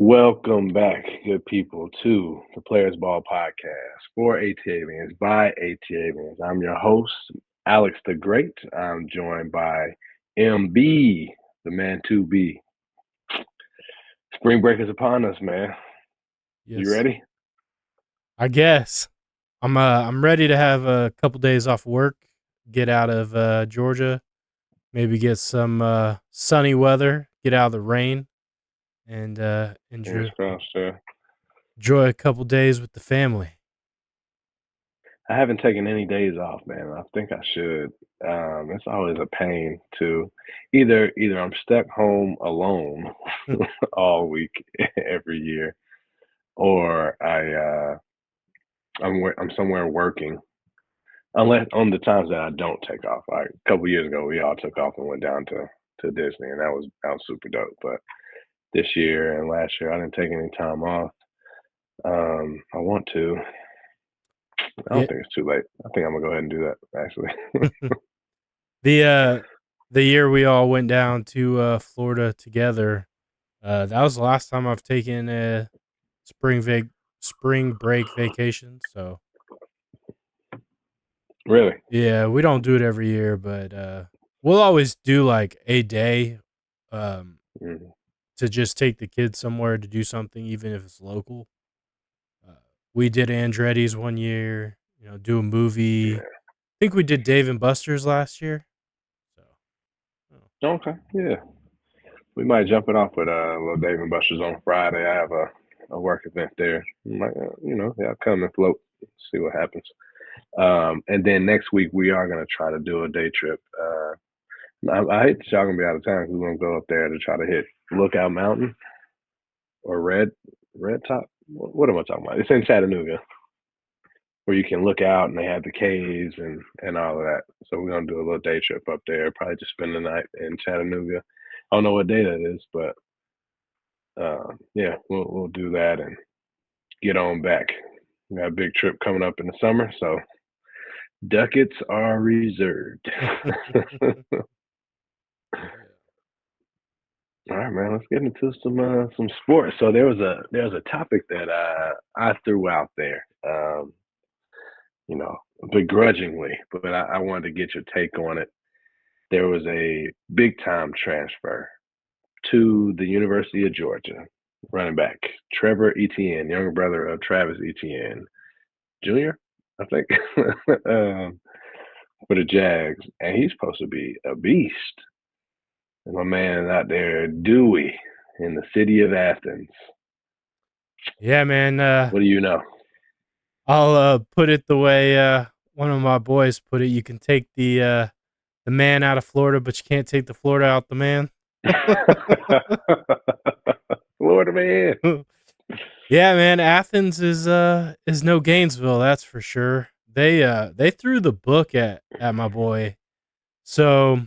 Welcome back, good people, to the Players Ball Podcast for ATLians by ATLians. I'm your host, Alex the Great. I'm joined by MB, the man to be. Spring break is upon us, man. You Yes, ready? I guess. I'm ready to have a couple days off work, get out of Georgia, maybe get some sunny weather, get out of the rain, and Fingers enjoy crossed, sir. enjoy a couple days with the family. I haven't taken any days off, man. I think I should. It's always a pain to either I'm stuck home alone all week every year, or I'm somewhere working. Unless on the times that I don't take off. Like a couple years ago, we all took off and went down to Disney, and that was super dope. But this year and last year, I didn't take any time off. I want to. I Yeah, don't think it's too late. I think I'm gonna go ahead and do that. Actually, the year we all went down to Florida together. That was the last time I've taken a spring break vacation. So really. yeah, we don't do it every year, but we'll always do like a day. Um, Mm-hmm. to just take the kids somewhere to do something, even if it's local. Uh, we did Andretti's one year, do a movie. Yeah. I think we did Dave and Buster's last year. So, oh, Okay. Yeah. We might jump it off with a little Dave and Buster's on Friday. I have a work event there. Might, yeah, come and float. See what happens. And then next week we are gonna try to do a day trip. I hate that y'all gonna be out of town because we're gonna go up there to try to hit Lookout Mountain or Red Top. What am I talking about? It's in Chattanooga where you can look out and they have the caves and all of that. So we're gonna do a little day trip up there. Probably just spend the night in Chattanooga. I don't know what day that is, but yeah, we'll do that and get on back. We got a big trip coming up in the summer, so ducats are reserved. All right, man. Let's get into some sports. So there was a topic that I threw out there, you know, begrudgingly, but I wanted to get your take on it. There was a big time transfer to the University of Georgia, running back Trevor Etienne, younger brother of Travis Etienne Jr. I think, for the Jags, and he's supposed to be a beast. And my man out there, Dewey, in the city of Athens. yeah, man. What do you know? I'll put it the way one of my boys put it. You can take the man out of Florida, but you can't take the Florida out the man. Florida man. Yeah, man. Athens is no Gainesville, that's for sure. They threw the book at my boy. So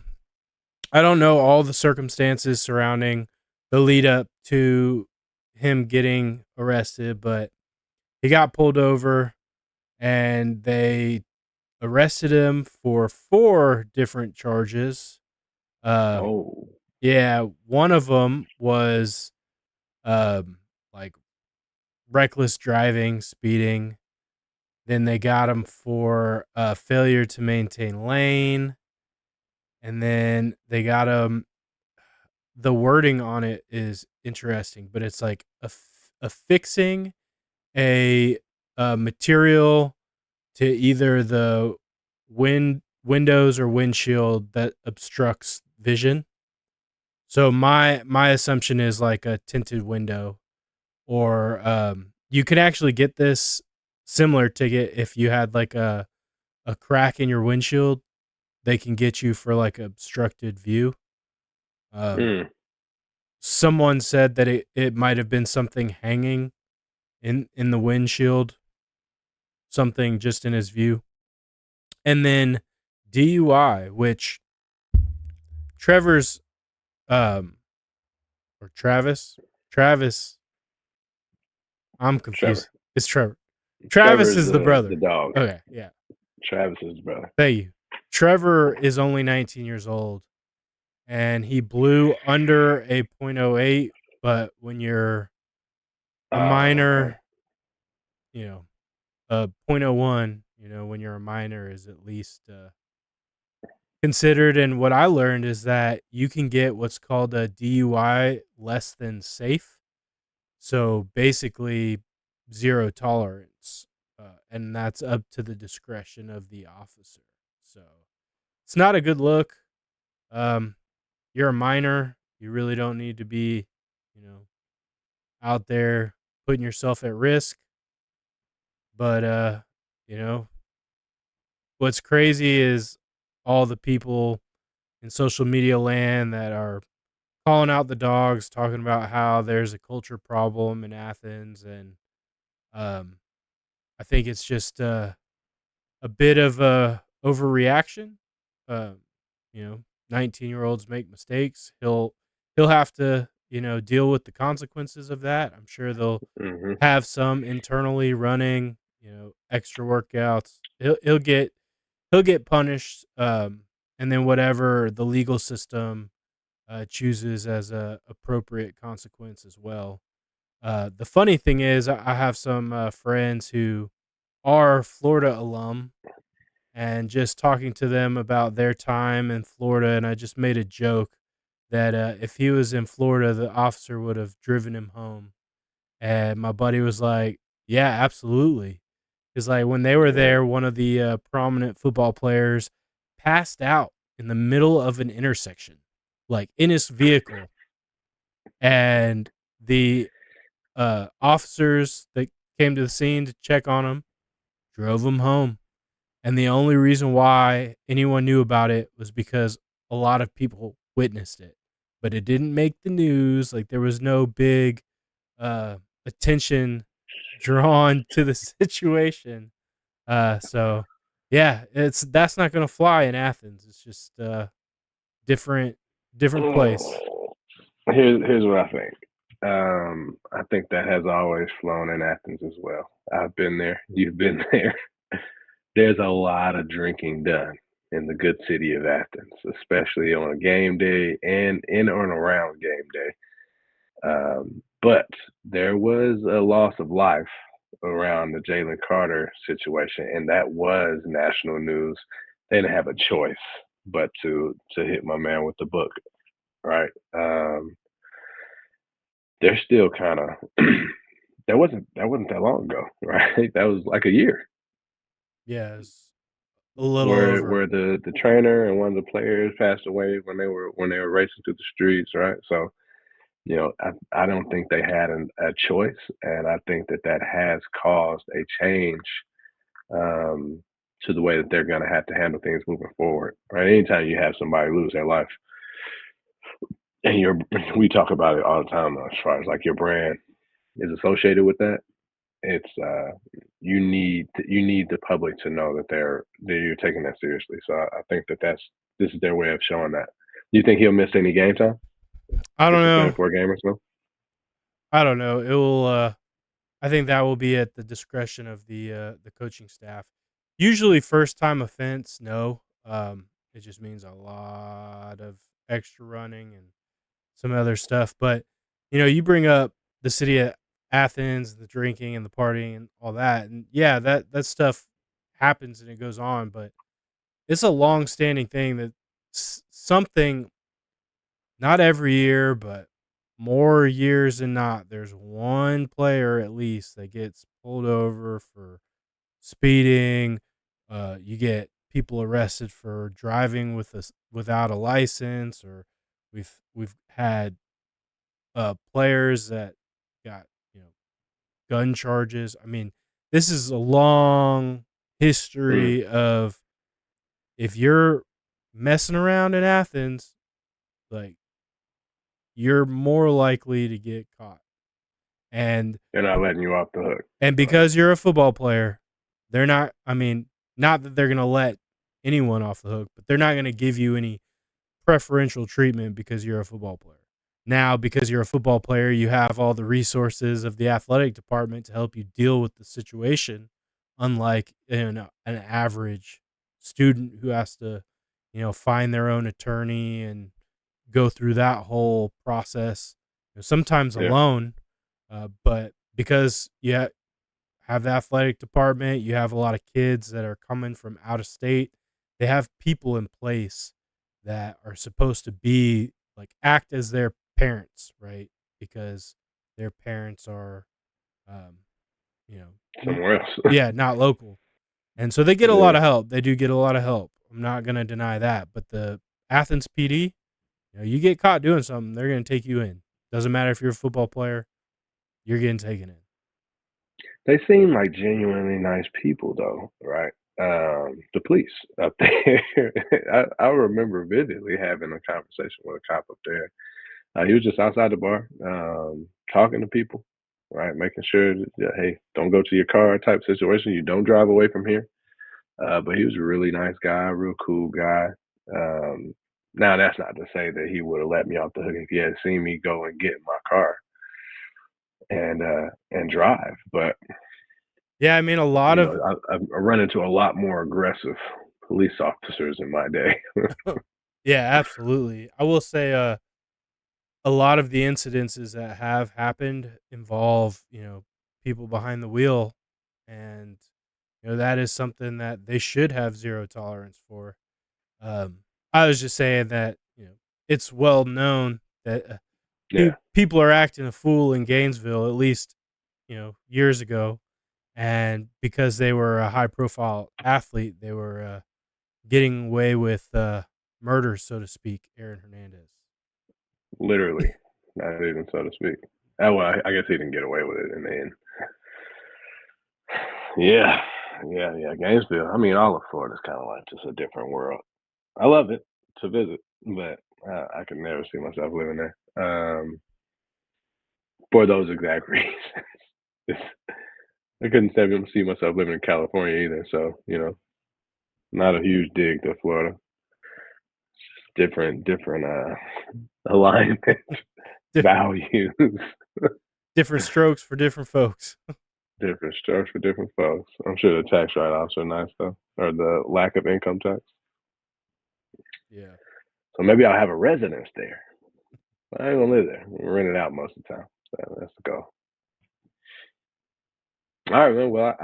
I don't know all the circumstances surrounding the lead up to him getting arrested, but he got pulled over and they arrested him for 4 different charges. Um, Oh, yeah, one of them was like reckless driving, speeding. Then they got him for failure to maintain lane, and then they got him. The wording on it is interesting, but it's like affixing a, material to either the windows or windshield that obstructs vision. So my assumption is like a tinted window, or you could actually get this similar ticket if you had like a crack in your windshield. They can get you for like obstructed view. Um, mm. Someone said that it might have been something hanging in the windshield, something just in his view. And then DUI, which Trevor's um or Travis, I'm Trevor. confused. It's Trevor. Travis Trevor's is the the brother. dog. Okay, yeah. Travis is his brother. Thank you. Trevor is only 19 years old and he blew under a .08, but when you're a Okay. minor, you know, a .01, when you're a minor is at least considered. And what I learned is that you can get what's called a DUI less than safe. So basically, zero tolerance. And that's up to the discretion of the officer. So it's not a good look. Um, you're a minor. You really don't need to be, you know, out there putting yourself at risk. But, you know, what's crazy is all the people in social media land that are calling out the dogs, talking about how there's a culture problem in Athens. And um, I think it's just a bit of a overreaction. Um, 19-year-olds make mistakes. He'll have to, deal with the consequences of that. I'm sure they'll Hmm. have some internally running, extra workouts. He'll get punished, and then whatever the legal system chooses as a appropriate consequence as well. The funny thing is, I have some friends who are Florida alum, and just talking to them about their time in Florida, and I just made a joke that if he was in Florida, the officer would have driven him home. And my buddy was like, "Yeah, absolutely." Because like when they were Yeah. there, one of the prominent football players passed out in the middle of an intersection, like in his vehicle, and the officers that came to the scene to check on him drove him home. And the only reason why anyone knew about it was because a lot of people witnessed it, but it didn't make the news. Like there was no big uh, attention drawn to the situation. So yeah, that's not gonna fly in Athens. It's just different different place. Oh, here's what I think. I think that has always flown in Athens as well. I've been there. You've been there. There's a lot of drinking done in the good city of Athens, especially on a game day and in or around game day. But there was a loss of life around the Jalen Carter situation, and that was national news. They didn't have a choice but to hit my man with the book, right? They're still kind of that wasn't that long ago, right? That was like a year Yeah, it's a little where over. the trainer and one of the players passed away when they were racing through the streets, right? So I don't think they had a choice, and I think that has caused a change um, to the way that they're going to have to handle things moving forward. Right? Anytime you have somebody lose their life, and we talk about it all the time as far as like your brand is associated with that. It's you need the public to know that you're taking that seriously. So I think this is their way of showing that. Do you think he'll miss any game time? I Get don't know. suspended for a game or so? I don't know. It will. I think that will be at the discretion of the coaching staff. Usually, first time offense, no. It just means a lot of extra running and some other stuff. But you bring up the city of Athens, the drinking and the partying and all that, and yeah, that stuff happens and it goes on. But it's a long standing thing that something, not every year, but more years than not, there's one player at least that gets pulled over for speeding. You get people arrested for driving without a license, or we've had players that got gun charges. I mean, this is a long Mm. history of, if you're messing around in Athens, like, you're more likely to get caught. And They're not letting you off the hook. because you're a football player, they're not, I mean, not that they're going to let anyone off the hook, but they're not going to give you any preferential treatment because you're a football player. Now, because you're a football player, you have all the resources of the athletic department to help you deal with the situation, unlike an average student who has to, find their own attorney and go through that whole process, sometimes Yeah. alone. But because you have the athletic department, you have a lot of kids that are coming from out of state. They have people in place that are supposed to be like act as their parents, right? Because their parents are, um, you know, Somewhere else. yeah, not local. And so they get a lot Yeah. of help. They do get a lot of help. I'm not going to deny that. But the Athens PD, you get caught doing something, they're going to take you in. Doesn't matter if you're a football player, you're getting taken in. They seem like genuinely nice people, though, right? The police up there. I remember vividly having a conversation with a cop up there. He was just outside the bar, talking to people, right? Making sure that, yeah, hey, don't go to your car type situation. You don't drive away from here. But he was a really nice guy, real cool guy. Um, Now, that's not to say that he would have let me off the hook if he had seen me go and get in my car and drive. But Yeah, I mean, a lot of I run into a lot more aggressive police officers in my day. yeah, absolutely. I will say, a lot of the incidences that have happened involve, people behind the wheel, and that is something that they should have zero tolerance for. Um, I was just saying that it's well known that Yeah, people are acting a fool in Gainesville, at least years ago, and because they were a high profile athlete, they were getting away with murder, so to speak. Aaron Hernandez. literally, not even so to speak. Oh, well, I guess he didn't get away with it in the end. Yeah, yeah. Gainesville. I mean, all of Florida is kind of like just a different world. I love it to visit, but I could never see myself living there for those exact reasons. I couldn't see myself living in California either. So not a huge dig to Florida. Different alignment, Di- values, Different strokes for different folks. different strokes for different folks. I'm sure the tax write-offs are nice though, or the lack of income tax. Yeah. So maybe I'll have a residence there. I ain't gonna live there. I'm rent it out most of the time. So that's the goal. All right, man. Well,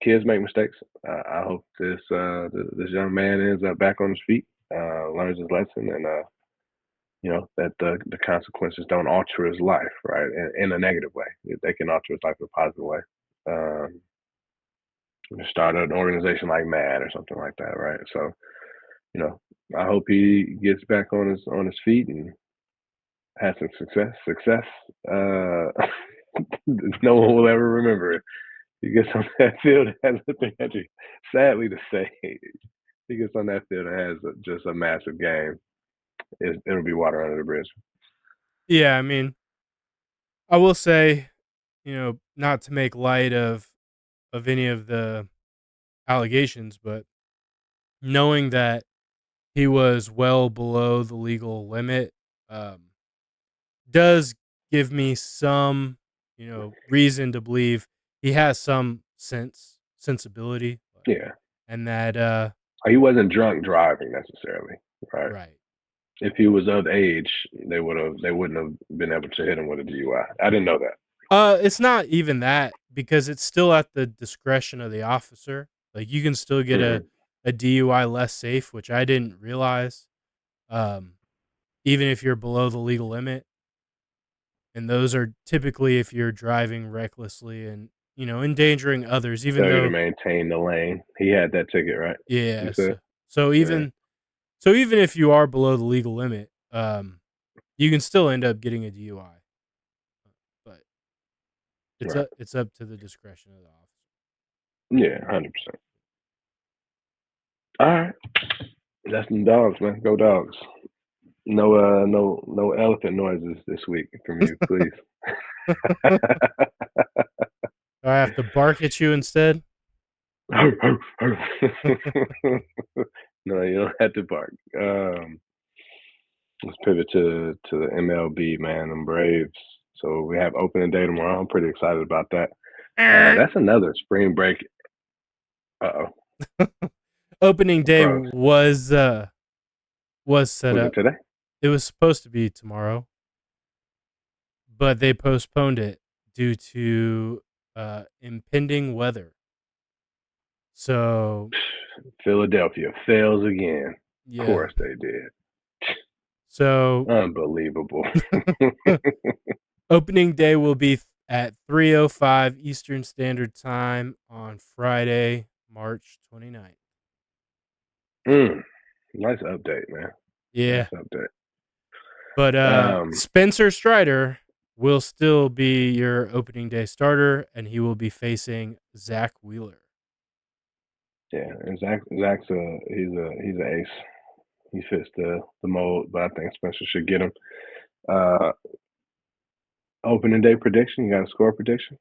kids make mistakes. I hope this young man ends up back on his feet, learns his lesson, and that the consequences don't alter his life, right? In a negative way. They can alter his life in a positive way. Um, Start an organization like MAD or something like that, right? So, you know, I hope he gets back on his feet and has some success. No one will ever remember it. He gets on that field has a 300. Sadly to say, he gets on that field and has just a massive game. It'll be water under the bridge. Yeah, I mean, I will say, not to make light of any of the allegations, but knowing that he was well below the legal limit um, does give me some, reason to believe he has some sensibility, Yeah, and that he wasn't drunk driving necessarily, right? right. If he was of age, they wouldn't have been able to hit him with a DUI. I didn't know that. It's not even that because it's still at the discretion of the officer. Like you can still get Hmm. a DUI less safe, which I didn't realize. Um, Even if you're below the legal limit, and those are typically if you're driving recklessly and endangering others. Even Failure to though, maintain the lane. He had that ticket, right? You yeah, said, so yeah, even if you are below the legal limit, you can still end up getting a DUI, but right. it's up to the discretion of the officer. Yeah, 100%. All right, that's some dogs, man. Go dogs. No, no elephant noises this week from you, please. Do I have to bark at you instead? No, you don't have to bark. Let's pivot to the MLB, man. And Braves. So we have opening day tomorrow. I'm pretty excited about that. That's another spring break. Uh oh, Opening day froze. was set Was it up. today? It was supposed to be tomorrow, but they postponed it due to impending weather. So Philadelphia fails again. Of yeah. course they did. So Unbelievable. opening day will be at 3:05 Eastern Standard Time on Friday, March 29th. Nice update, man. Nice Yeah. update. But Spencer Strider will still be your opening day starter, and he will be facing Zach Wheeler. Yeah, and Zach's he's an ace. He fits the mold, but I think Spencer should get him. Opening day prediction. You got a score prediction?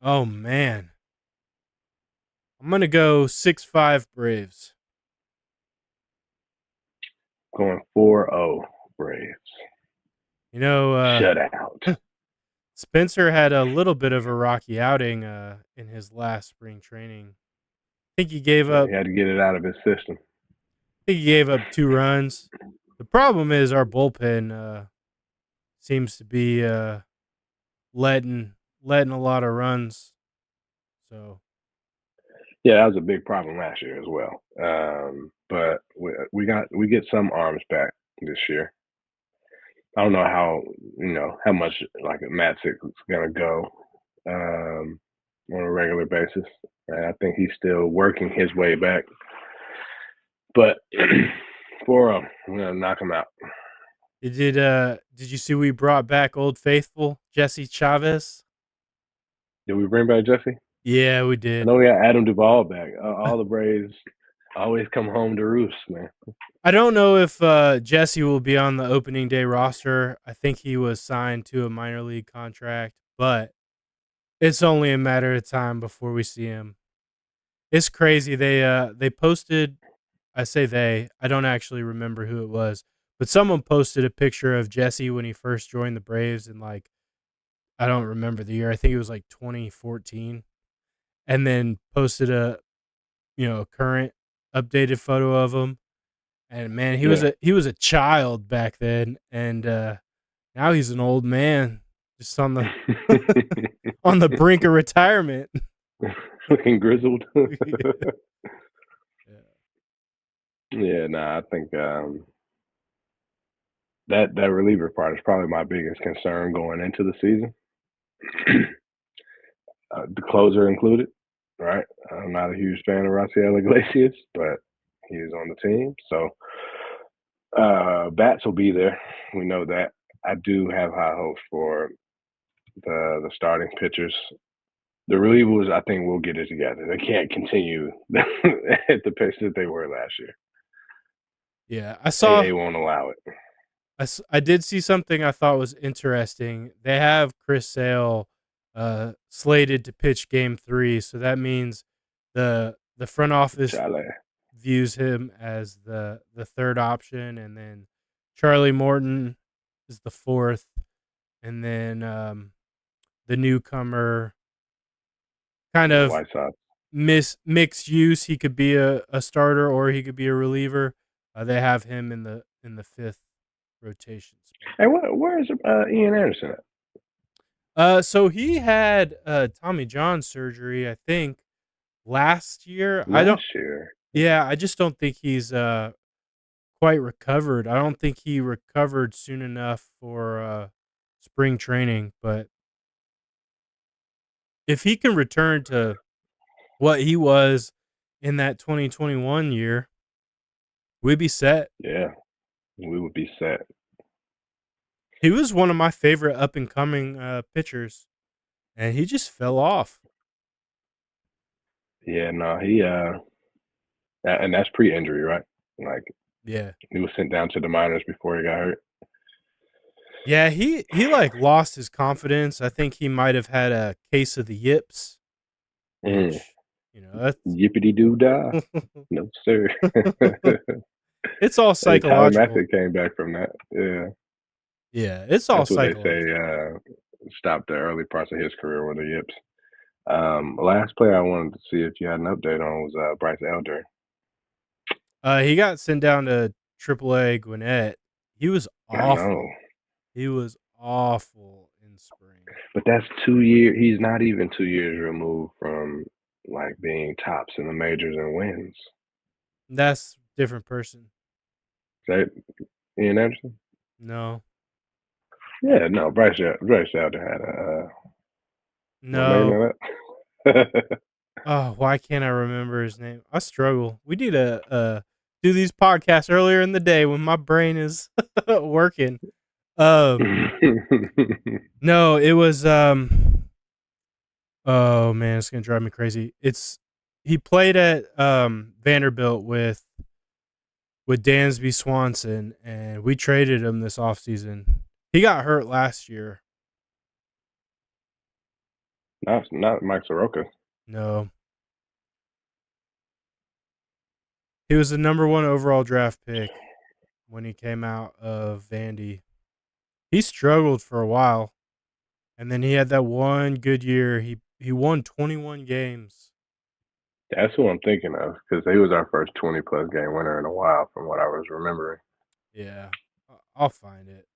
Oh man, I'm gonna go 6-5 Braves. Going 4-0 Braves. You know, Shutout. Spencer had a little bit of a rocky outing in his last spring training. I think he gave Yeah, up. he had to get it out of his system. I think he gave up 2 runs. The problem is our bullpen seems to be letting a lot of runs. So Yeah, that was a big problem last year as well. But we get some arms back this year. I don't know how much like Matzik's gonna go on a regular basis. And I think he's still working his way back. But 4-0, we're gonna knock him out. did you see we brought back Old Faithful Jesse Chavez? Did we bring back Jesse? Yeah, we I did. know we got Adam Duvall back. All the Braves always come home to roost, man. I don't know if Jesse will be on the opening day roster. I think he was signed to a minor league contract, but it's only a matter of time before we see him. It's crazy. They posted. I say they. I don't actually remember who it was, but someone posted a picture of Jesse when he first joined the Braves, and like I don't remember the year. I think it was like 2014, and then posted a current updated photo of him. And man, Yeah. he was a child back then, and now he's an old man, just on the on the brink of retirement. Looking grizzled. Yeah. Yeah, I think that reliever part is probably my biggest concern going into the season. The closer included, right? I'm not a huge fan of Raciel Iglesias, but he's on the team, so bats will be there. We know that. I do have high hopes for the starting pitchers. The relievers, I think, will get it together. They can't continue at the pace that they were last year. Yeah, AA won't allow it. I did see something I thought was interesting. They have Chris Sale slated to pitch Game 3, so that means the front office Chale. views him as the third option, and then Charlie Morton is the fourth, and then the newcomer kind The of White Sox. mixed use. He could be a starter or he could be a reliever. They have him in the fifth rotation spot. Hey, where is Ian Anderson at? So he had Tommy John surgery, I think, last year. Last year. Yeah, I just don't think he's quite recovered. I don't think he recovered soon enough for spring training, but if he can return to what he was in that 2021 year, we'd be set. Yeah, we would be set. He was one of my favorite up and coming pitchers, and he just fell off. Yeah, no, he and that's pre-injury, right? Like Yeah. he was sent down to the minors before he got hurt. Yeah, he like lost his confidence. I think he might have had a case of the yips, which that's Yippity doo dah. No, sir. it's all Hey, Tyler psychological. Matthew came back from that. Yeah. Yeah, it's all That's what they psychological. say stopped the early parts of his career with the yips. Last player I wanted to see if you had an update on was Bryce Elder. He got sent down to AAA Gwinnett. He was I know. awful. He was awful in spring. But that's 2 years. He's not even 2 years removed from like being tops in the majors and wins. That's a different person. Is that Ian Anderson? No. Yeah, no. Bryce Elder had a. Well, maybe No. not that. Oh, why can't I remember his name? I struggle. We need to do these podcasts earlier in the day when my brain is working. Um no, it was oh man, it's gonna drive me crazy. He played at Vanderbilt with Dansby Swanson, and we traded him this offseason. He got hurt last year. not Mike Soroka. No. He was the number 1 overall draft pick when he came out of Vandy. He struggled for a while, and then he had that one good year. He won 21 games. That's who I'm thinking of because he was our first 20+ game winner in a while, from what I was remembering. Yeah, I'll find it.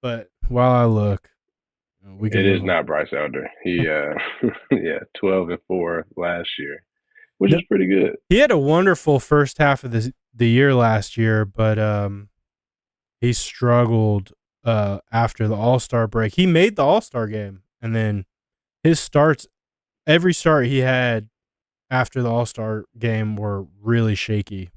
But while I look, we can It is move on. not Bryce Elder. He, yeah, 12-4 last year, which No, is pretty good. he had a wonderful first half of the year last year, but he struggled after the All-Star break. He made the All-Star game, and then every start he had after the All-Star game were really shaky.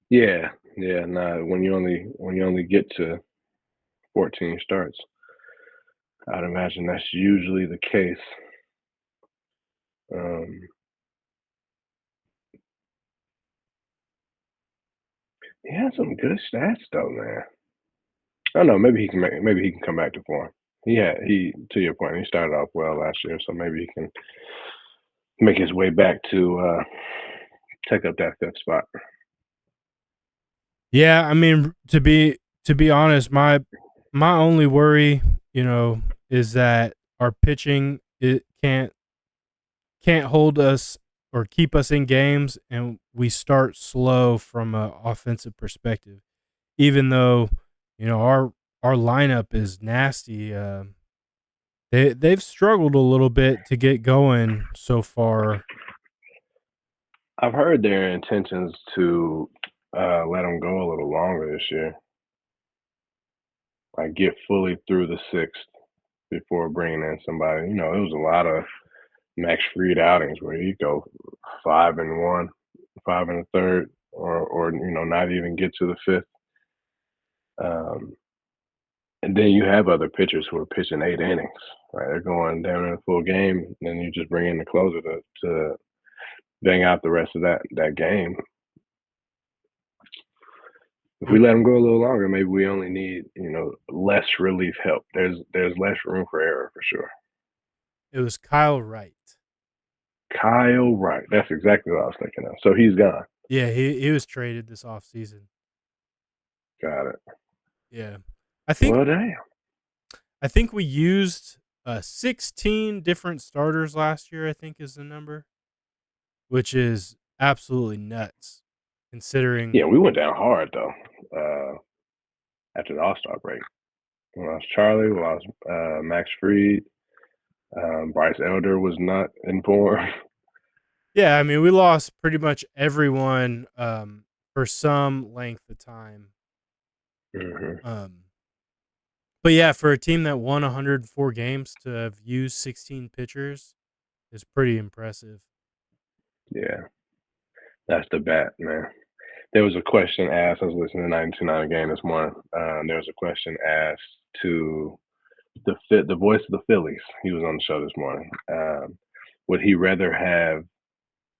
Yeah, yeah. Nah, when you only get to 14 starts, I'd imagine that's usually the case. Um, he had some good stats though, man. I don't know. Maybe he can come back to form. He to your point, he started off well last year, so maybe he can make his way back to take up that fifth spot. Yeah, I mean to be honest, my only worry, is that our pitching it can't hold us or keep us in games, and we start slow from an offensive perspective. Even though our lineup is nasty, they've struggled a little bit to get going so far. I've heard their intentions to let him go a little longer this year, like get fully through the sixth before bringing in somebody. It was a lot of Max Fried outings where he'd go 5-1, 5 1/3, or not even get to the fifth. And then you have other pitchers who are pitching 8 innings, right? They're going down in a full game, and then you just bring in the closer to bang out the rest of that game. If we let them go a little longer, maybe we only need less relief help. There's less room for error for sure. It was Kyle Wright. Kyle Wright, that's exactly what I was thinking of. So he's gone. Yeah, he was traded this offseason. Got it. Yeah. I think Well, damn. I think we used 16 different starters last year, I think is the number, which is absolutely nuts considering. Yeah, we went down hard though. After the All Star break, we lost Charlie, we lost Max Fried. Bryce Elder was not in form. Yeah, I mean, we lost pretty much everyone for some length of time. Mm-hmm. But yeah, for a team that won 104 games to have used 16 pitchers is pretty impressive. Yeah, that's the bat, man. There was a question asked. I was listening to 92.9 game this morning. There was a question asked to the voice of the Phillies. He was on the show this morning. Would he rather have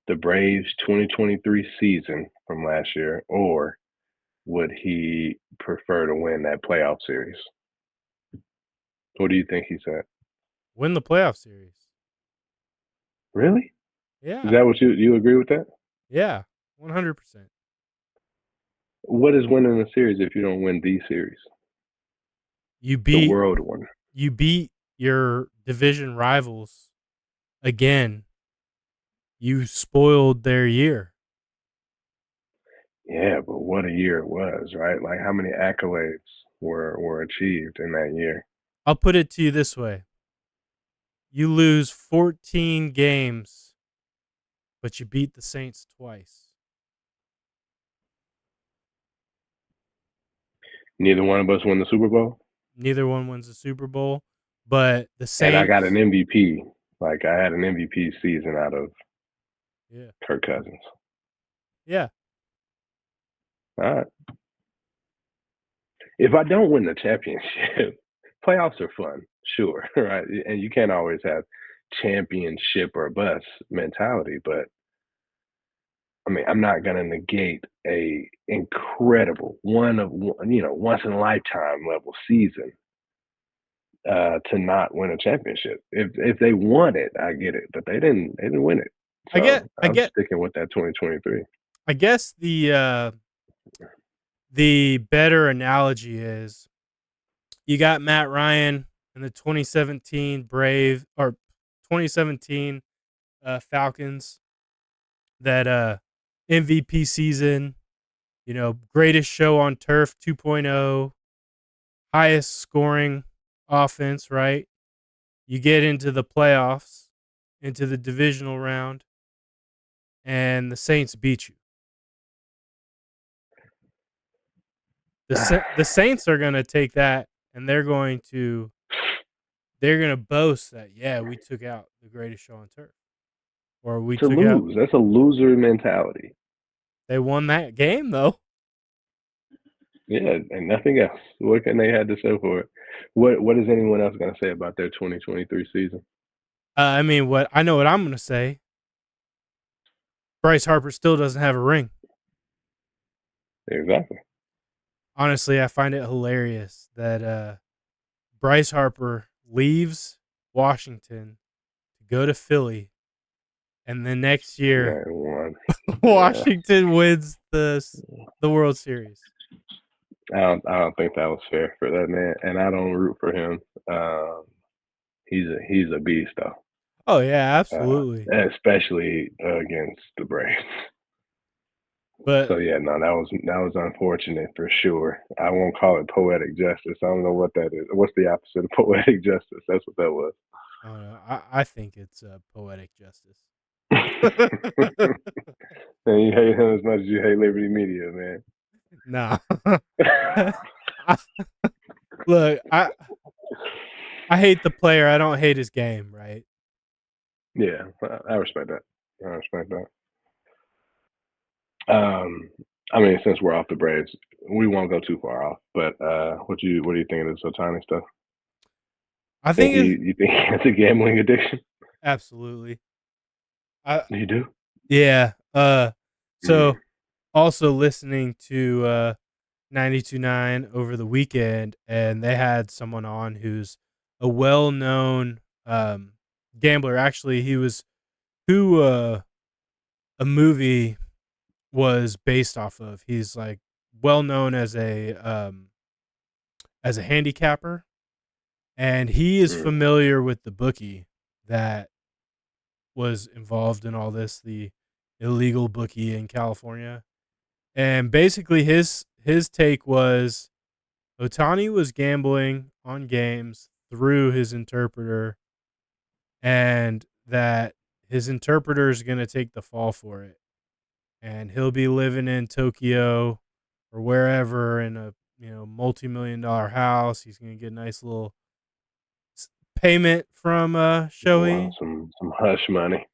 the Braves 2023 season from last year, or would he prefer to win that playoff series? What do you think he said? Win the playoff series. Really? Is Yeah. that what you agree with that? Yeah. 100%. What is winning the series if you don't win the series, You the beat world one? you beat your division rivals again. You spoiled their year. Yeah, but what a year it was, right? Like how many accolades were achieved in that year? I'll put it to you this way: you lose 14 games, but you beat the Saints twice. Neither one of us won the Super Bowl, Neither one wins the Super Bowl, but the and I got an Saints. MVP. Like I had an MVP season out of Yeah, Kirk Cousins. yeah. All right. If I don't win the championship, playoffs are fun, sure, right? And you can't always have championship or bust mentality, but I mean, I'm not going to negate a incredible once in a lifetime level season to not win a championship. If they won it, I get it, but they didn't win it. I get, So I I'm get, sticking with that 2023. I guess the better analogy is you got Matt Ryan in the 2017 Brave or 2017 Falcons, that MVP season, greatest show on turf 2.0, highest scoring offense, right? You get into the playoffs, into the divisional round, and the Saints beat you. The Saints are going to take that, and they're going to boast that, yeah, we took out the greatest show on turf, or we To took out. lose, that's a loser mentality. They won that game though. Yeah, and nothing else. What can they have to show for it? What is anyone else going to say about their 2023 season? I mean, what I know what I'm going to say. Bryce Harper still doesn't have a ring. Exactly. Honestly, I find it hilarious that Bryce Harper leaves Washington to go to Philly, and the next year Yeah, one. Yeah, Washington wins the World Series. I don't think that was fair for that man, and I don't root for him. Um, he's a beast though, Oh yeah, absolutely. especially against the Braves. But So yeah, no, that was unfortunate for sure. I won't call it poetic justice. I don't know what that is. What's the opposite of poetic justice? That's what that was. I don't know. I think it's poetic justice. And you hate him as much as you hate Liberty Media, man. Nah. Look, I hate the player. I don't hate his game, right? Yeah, I respect that. I respect that. I mean, since we're off the Braves, we won't go too far off. But what do you think of this Otani stuff? I Think think he it's you think he has a gambling addiction? absolutely. I You do? Yeah. Mm, So also listening to 92.9 over the weekend, and they had someone on who's a well-known gambler. Actually, he was who a movie was based off of. He's like well known as a handicapper, and he is mm. familiar with the bookie that was involved in all this, the illegal bookie in California. And basically his take was Otani was gambling on games through his interpreter, and that his interpreter is going to take the fall for it, and he'll be living in Tokyo or wherever in a multi-million dollar house. He's going to get a nice little payment from Wow, Shohei. some hush money.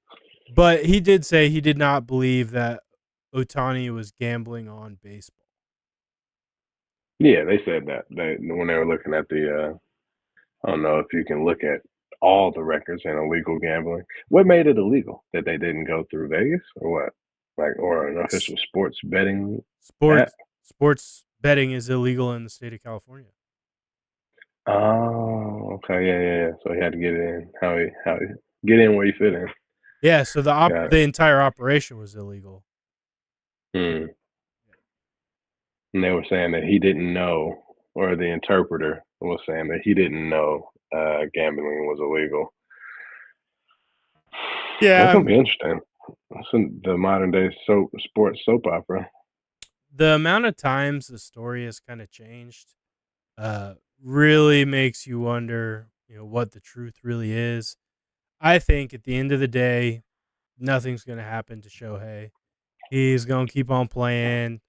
But he did say he did not believe that Otani was gambling on baseball. Yeah, they said that when they were looking at the. I don't know if you can look at all the records in illegal gambling. What made it illegal? That they didn't go through Vegas or what? Like or an S- official sports betting app? sports betting is illegal in the state of California. Oh, okay, yeah. So he had to get it in. How he get in where he fit in. Yeah, so Got the it. entire operation was illegal. Hmm. And they were saying that he didn't know, or the interpreter was saying that he didn't know gambling was illegal. Yeah, That's gonna be interesting. That's the modern day sports soap opera. the amount of times the story has kind of changed really makes you wonder, what the truth really is. I think at the end of the day, nothing's going to happen to Shohei. He's going to keep on playing.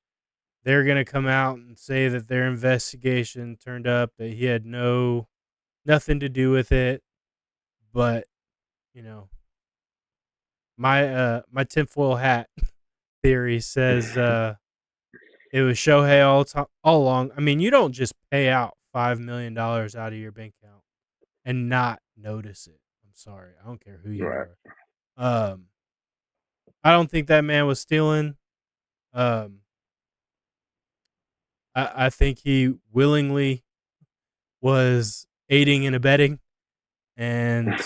They're going to come out and say that their investigation turned up that he had nothing to do with it. But, you know, my tinfoil hat theory says it was Shohei all along. I mean, you don't just pay out $5 million out of your bank account and not notice it. I'm sorry. I don't care who you Right. are. Um, I don't think that man was stealing. Um, I think he willingly was aiding and abetting, and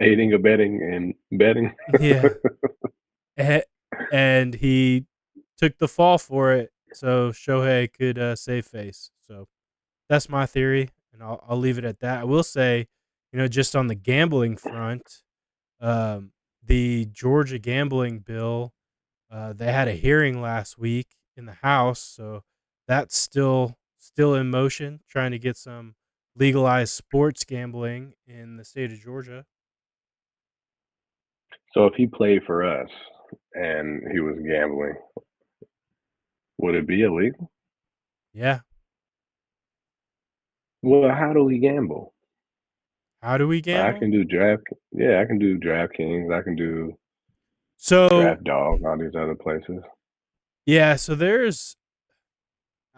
Aiding, abetting, and betting. yeah, and he took the fall for it so Shohei could save face. So that's my theory, and I'll leave it at that. I will say, just on the gambling front, um, the Georgia gambling bill, they had a hearing last week in the House, so that's still in motion, trying to get some legalized sports gambling in the state of Georgia. So if he played for us and he was gambling, would it be illegal? Yeah. Well, how do we gamble? How do we I gamble? can do draft. Yeah, I can do DraftKings. I can do So Draft Dog. All these other places. yeah, so there's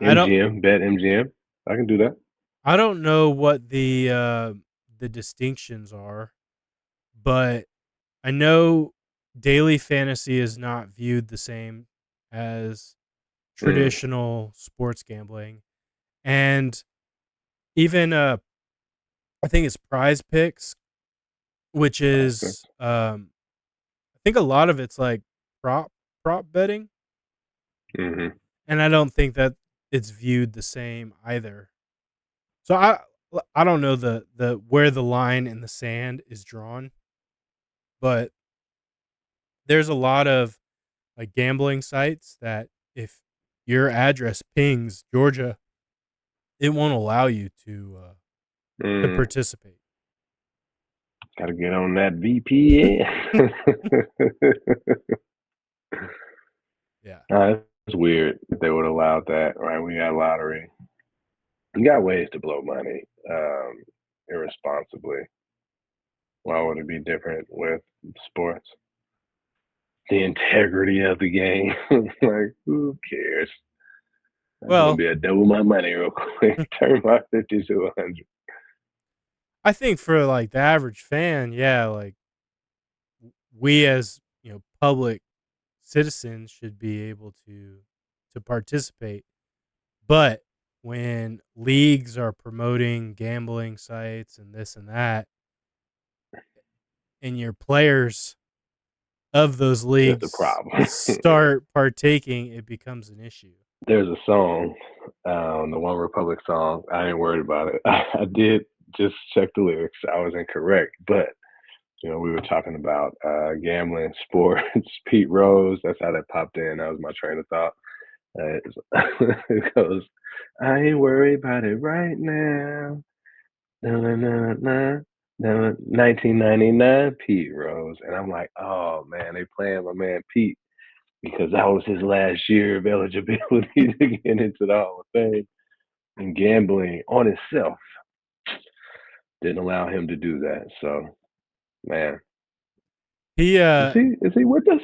I don't MGM, bet MGM. I can do that. I don't know what the distinctions are, but I know daily fantasy is not viewed the same as Mm, traditional sports gambling. And even I think it's Prize Picks, which is prospects. I think a lot of it's like prop betting, Hmm. and I don't think that it's viewed the same either. So I don't know the where the line in the sand is drawn, but there's a lot of like gambling sites that if your address pings Georgia, it won't allow you to Mm, participate. gotta get on that VPN. Yeah. It's weird that they would allow that, right? We got lottery. You got ways to blow money irresponsibly. Why would it be different with sports? The integrity of the game. Like, who cares? I just want to Well, be able to double my money real quick. Turn my 50 to 100. I think for like the average fan, yeah, like we as public citizens should be able to participate. But when leagues are promoting gambling sites and this and that, and your players of those That's the leagues problem. start partaking, it becomes an issue. There's a song, the One Republic song. I ain't worried about it. I did just check the lyrics. I was incorrect, but we were talking about gambling, sports, Pete Rose. That's how that popped in. That was my train of thought. It goes, I ain't worried about it right now. Na, na, na, na, na, 1999, Pete Rose. And I'm like, oh man, they playing my man Pete because that was his last year of eligibility to get into the Hall of Fame. And gambling on itself didn't allow him to do that. So, man, He is he with us?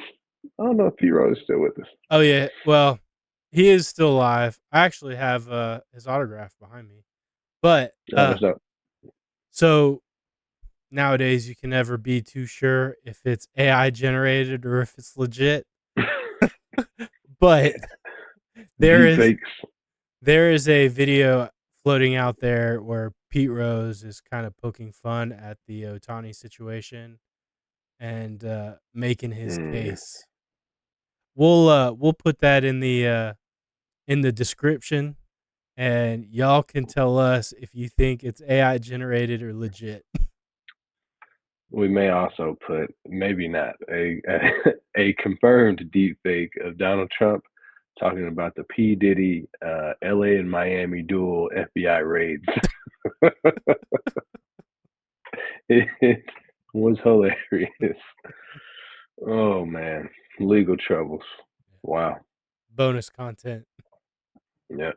I don't know if Pete Rose is still with us. oh yeah, well, he is still alive. I actually have his autograph behind me. But No, that's not. so nowadays you can never be too sure if it's AI generated or if it's legit. But there Deep is fakes. there is a video floating out there where Pete Rose is kind of poking fun at the Otani situation and making his Mm. case. We'll put that in the description, and y'all can tell us if you think it's AI generated or legit. We may also put maybe not a a confirmed deep fake of Donald Trump talking about the P Diddy, LA and Miami dual FBI raids. It was hilarious. Oh man, legal troubles. Wow. Bonus content. Yeah,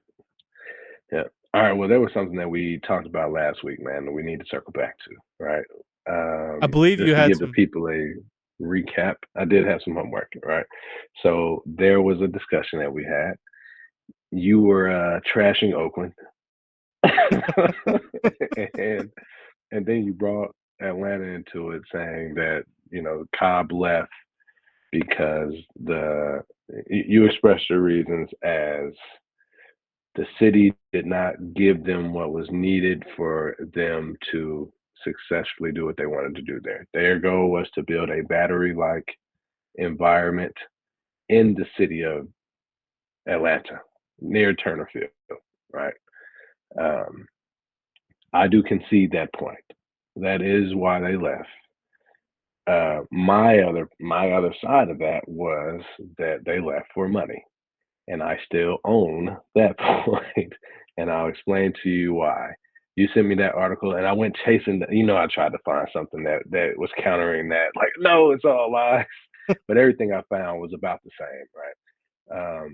yeah. All right. Well, there was something that we talked about last week, man, that we need to circle back to, right? I believe you Just to had give the some. people a recap, I did have some homework, right? So there was a discussion that we had. You were trashing Oakland, and and then you brought Atlanta into it, saying that Cobb left because you expressed your reasons as the city did not give them what was needed for them to successfully do what they wanted to do there. Their goal was to build a battery like environment in the city of Atlanta near Turner Field, right? Um, I do concede that point. That is why they left. My other side of that was that they left for money, and I still own that point, and I'll explain to you why. You sent me that article, and I went chasing. I tried to find something that was countering that. Like, no, it's all lies. But everything I found was about the same, right?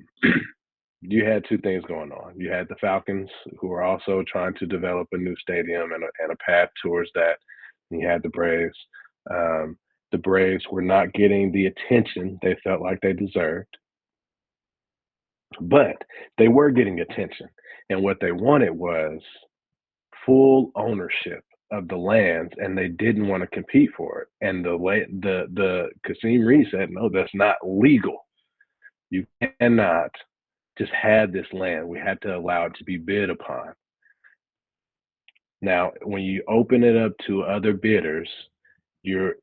You had two things going on. You had the Falcons, who were also trying to develop a new stadium and a path towards that. And you had the Braves. Um, the Braves were not getting the attention they felt like they deserved, but they were getting attention. And what they wanted was full ownership of the lands, and they didn't want to compete for it. And the Kasim Reed said, no, that's not legal. You cannot just have this land. We had to allow it to be bid upon. Now, when you open it up to other bidders, you're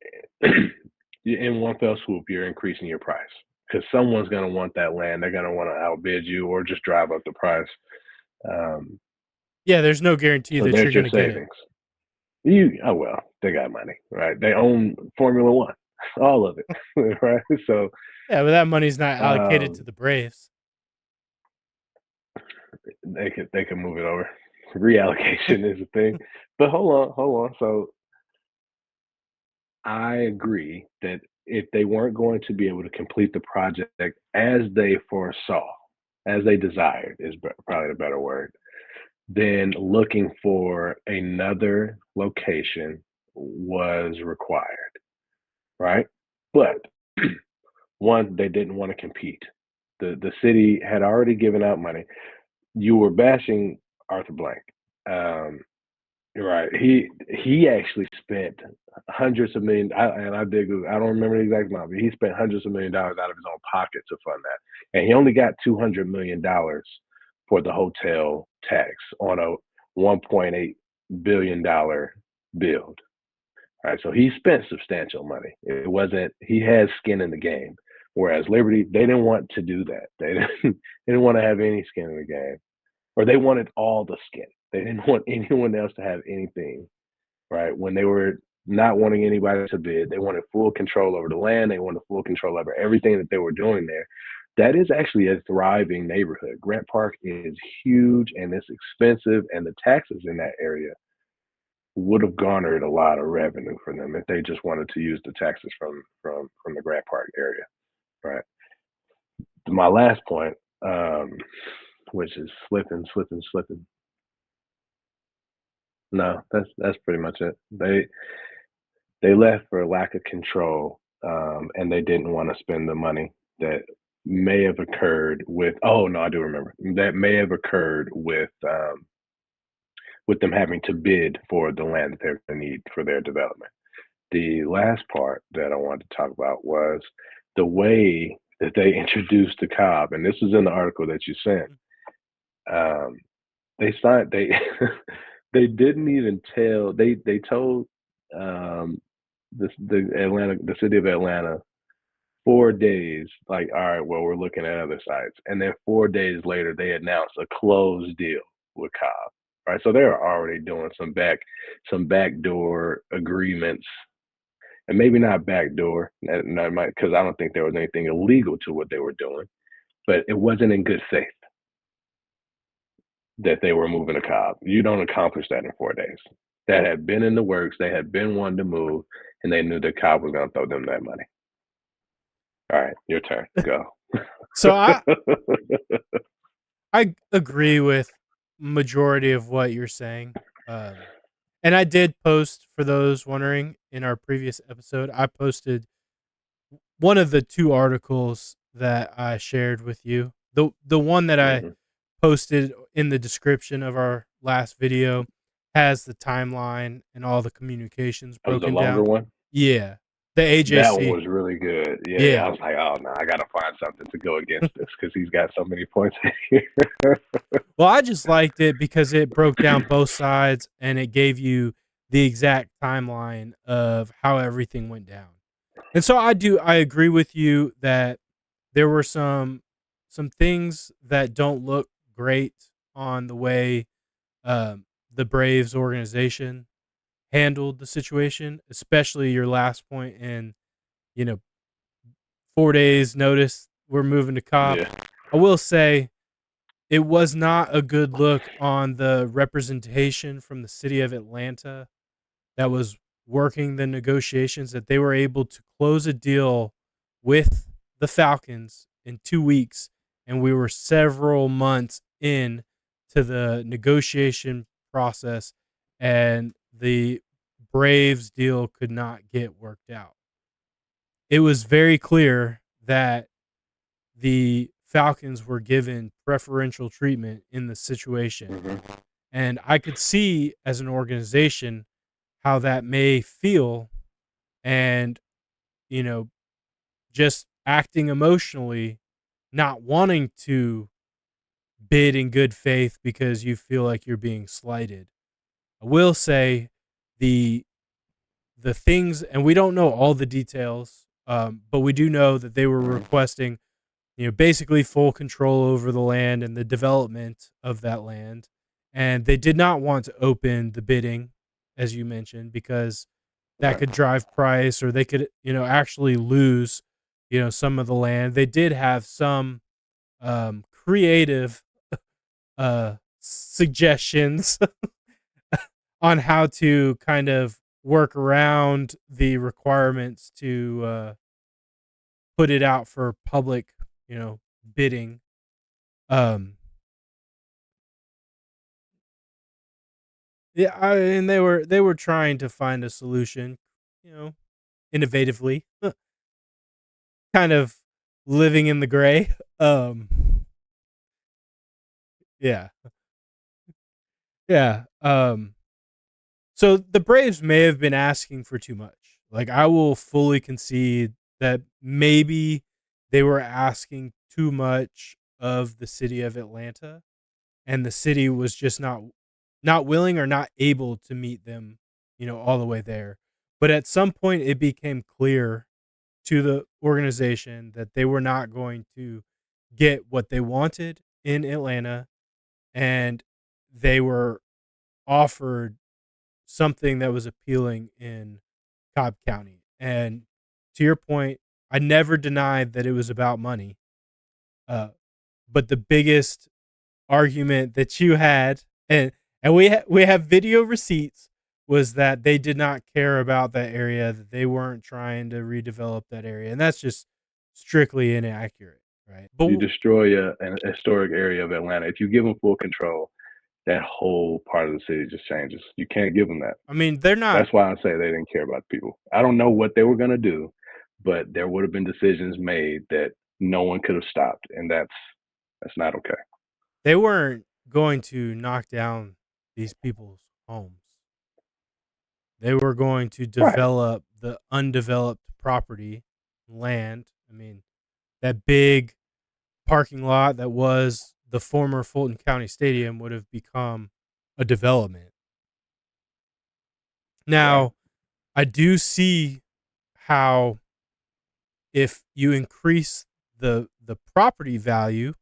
in one fell swoop, you're increasing your price because someone's going to want that land. They're going to want to outbid you or just drive up the price. Um, Yeah, there's no guarantee so that you're there's going your to get it. savings. Well, they got money, right? They own Formula One, all of it, right? So Yeah, but that money's not allocated to um, the Braves. they could move it over. Reallocation is a thing, but hold on. So I agree that if they weren't going to be able to complete the project as they foresaw, as they desired, is probably the better word, then looking for another location was required, right? But one, they didn't want to compete. The city had already given out money. You were bashing Arthur Blank. Um, Right. He actually spent hundreds of million. I did. I don't remember the exact amount, but he spent hundreds of $1 millions out of his own pocket to fund that, and he only got $200 million for the hotel tax on a $1.8 billion build. Right. So he spent substantial money. It wasn't. He has skin in the game. Whereas Liberty, they didn't want to do that. They didn't. They didn't want to have any skin in the game, or they wanted all the skin. They didn't want anyone else to have anything, right? When they were not wanting anybody to bid, they wanted full control over the land. They wanted full control over everything that they were doing there. That is actually a thriving neighborhood. Grant Park is huge and it's expensive, and the taxes in that area would have garnered a lot of revenue for them if they just wanted to use the taxes from the Grant Park area, right? My last point, which is slipping. No, that's pretty much it. They left for lack of control, and they didn't want to spend the money that may have occurred with. Oh no, I do remember that may have occurred with them having to bid for the land that they're going to need for their development. The last part that I wanted to talk about was the way that they introduced the Cobb, and this is in the article that you sent. Um, they signed they they didn't even tell they told um, the city of Atlanta 4 days, like, all right, well, we're looking at other sites. And then 4 days later, they announced a closed deal with Cobb. Right. So they're already doing some backdoor agreements, and maybe not backdoor, that might, because I don't think there was anything illegal to what they were doing. but it wasn't in good faith that they were moving to Cobb. You don't accomplish that in 4 days. That had been in the works. They had been wanting to move, and they knew that Cobb was going to throw them that money. All right, your turn. Go. So I agree with majority of what you're saying. And I did post, for those wondering, in our previous episode, I posted one of the 2 articles that I shared with you. The one that I posted in the description of our last video has the timeline and all the communications That was the broken longer down. one? Yeah. The That one AJC. was really good. Yeah. I Yeah. was like, oh, no, I got to find something to go against this because he's got so many points here. Well, I just liked it because it broke down both sides and it gave you the exact timeline of how everything went down. And so I agree with you that there were some things that don't look great on the way the Braves organization handled the situation, especially your last point in, 4 days notice we're moving to Cobb. Yeah. I will say it was not a good look on the representation from the city of Atlanta that was working the negotiations, that they were able to close a deal with the Falcons in 2 weeks, and we were several months in to the negotiation process, and the Braves deal could not get worked out. It was very clear that the Falcons were given preferential treatment in the situation. Mm-hmm. And I could see as an organization how that may feel, and, just acting emotionally, not wanting to bid in good faith because you feel like you're being slighted. I will say the things, and we don't know all the details, but we do know that they were requesting, basically full control over the land and the development of that land. And they did not want to open the bidding, as you mentioned, because that could drive price, or they could, actually lose, some of the land. They did have some creative suggestions on how to kind of work around the requirements to put it out for public, bidding. Yeah, and they were trying to find a solution, innovatively, kind of living in the gray. Yeah, yeah. So the Braves may have been asking for too much. Like, I will fully concede that maybe they were asking too much of the city of Atlanta, and the city was just not willing or not able to meet them, all the way there. But at some point it became clear to the organization that they were not going to get what they wanted in Atlanta, and they were offered something that was appealing in Cobb County. And to your point, I never denied that it was about money. But the biggest argument that you had, and we have video receipts, was that they did not care about that area, that they weren't trying to redevelop that area, and that's just strictly inaccurate, right? But You destroy a historic area of Atlanta. If you give them full control, that whole part of the city just changes. You can't give them that. I mean, they're not. That's why I say they didn't care about people. I don't know what they were going to do, but there would have been decisions made that no one could have stopped, and that's not okay. They weren't going to knock down these people's homes. They were going to develop the undeveloped property, land. I mean, that big parking lot that was the former Fulton County Stadium would have become a development. Now, I do see how, if you increase the property value,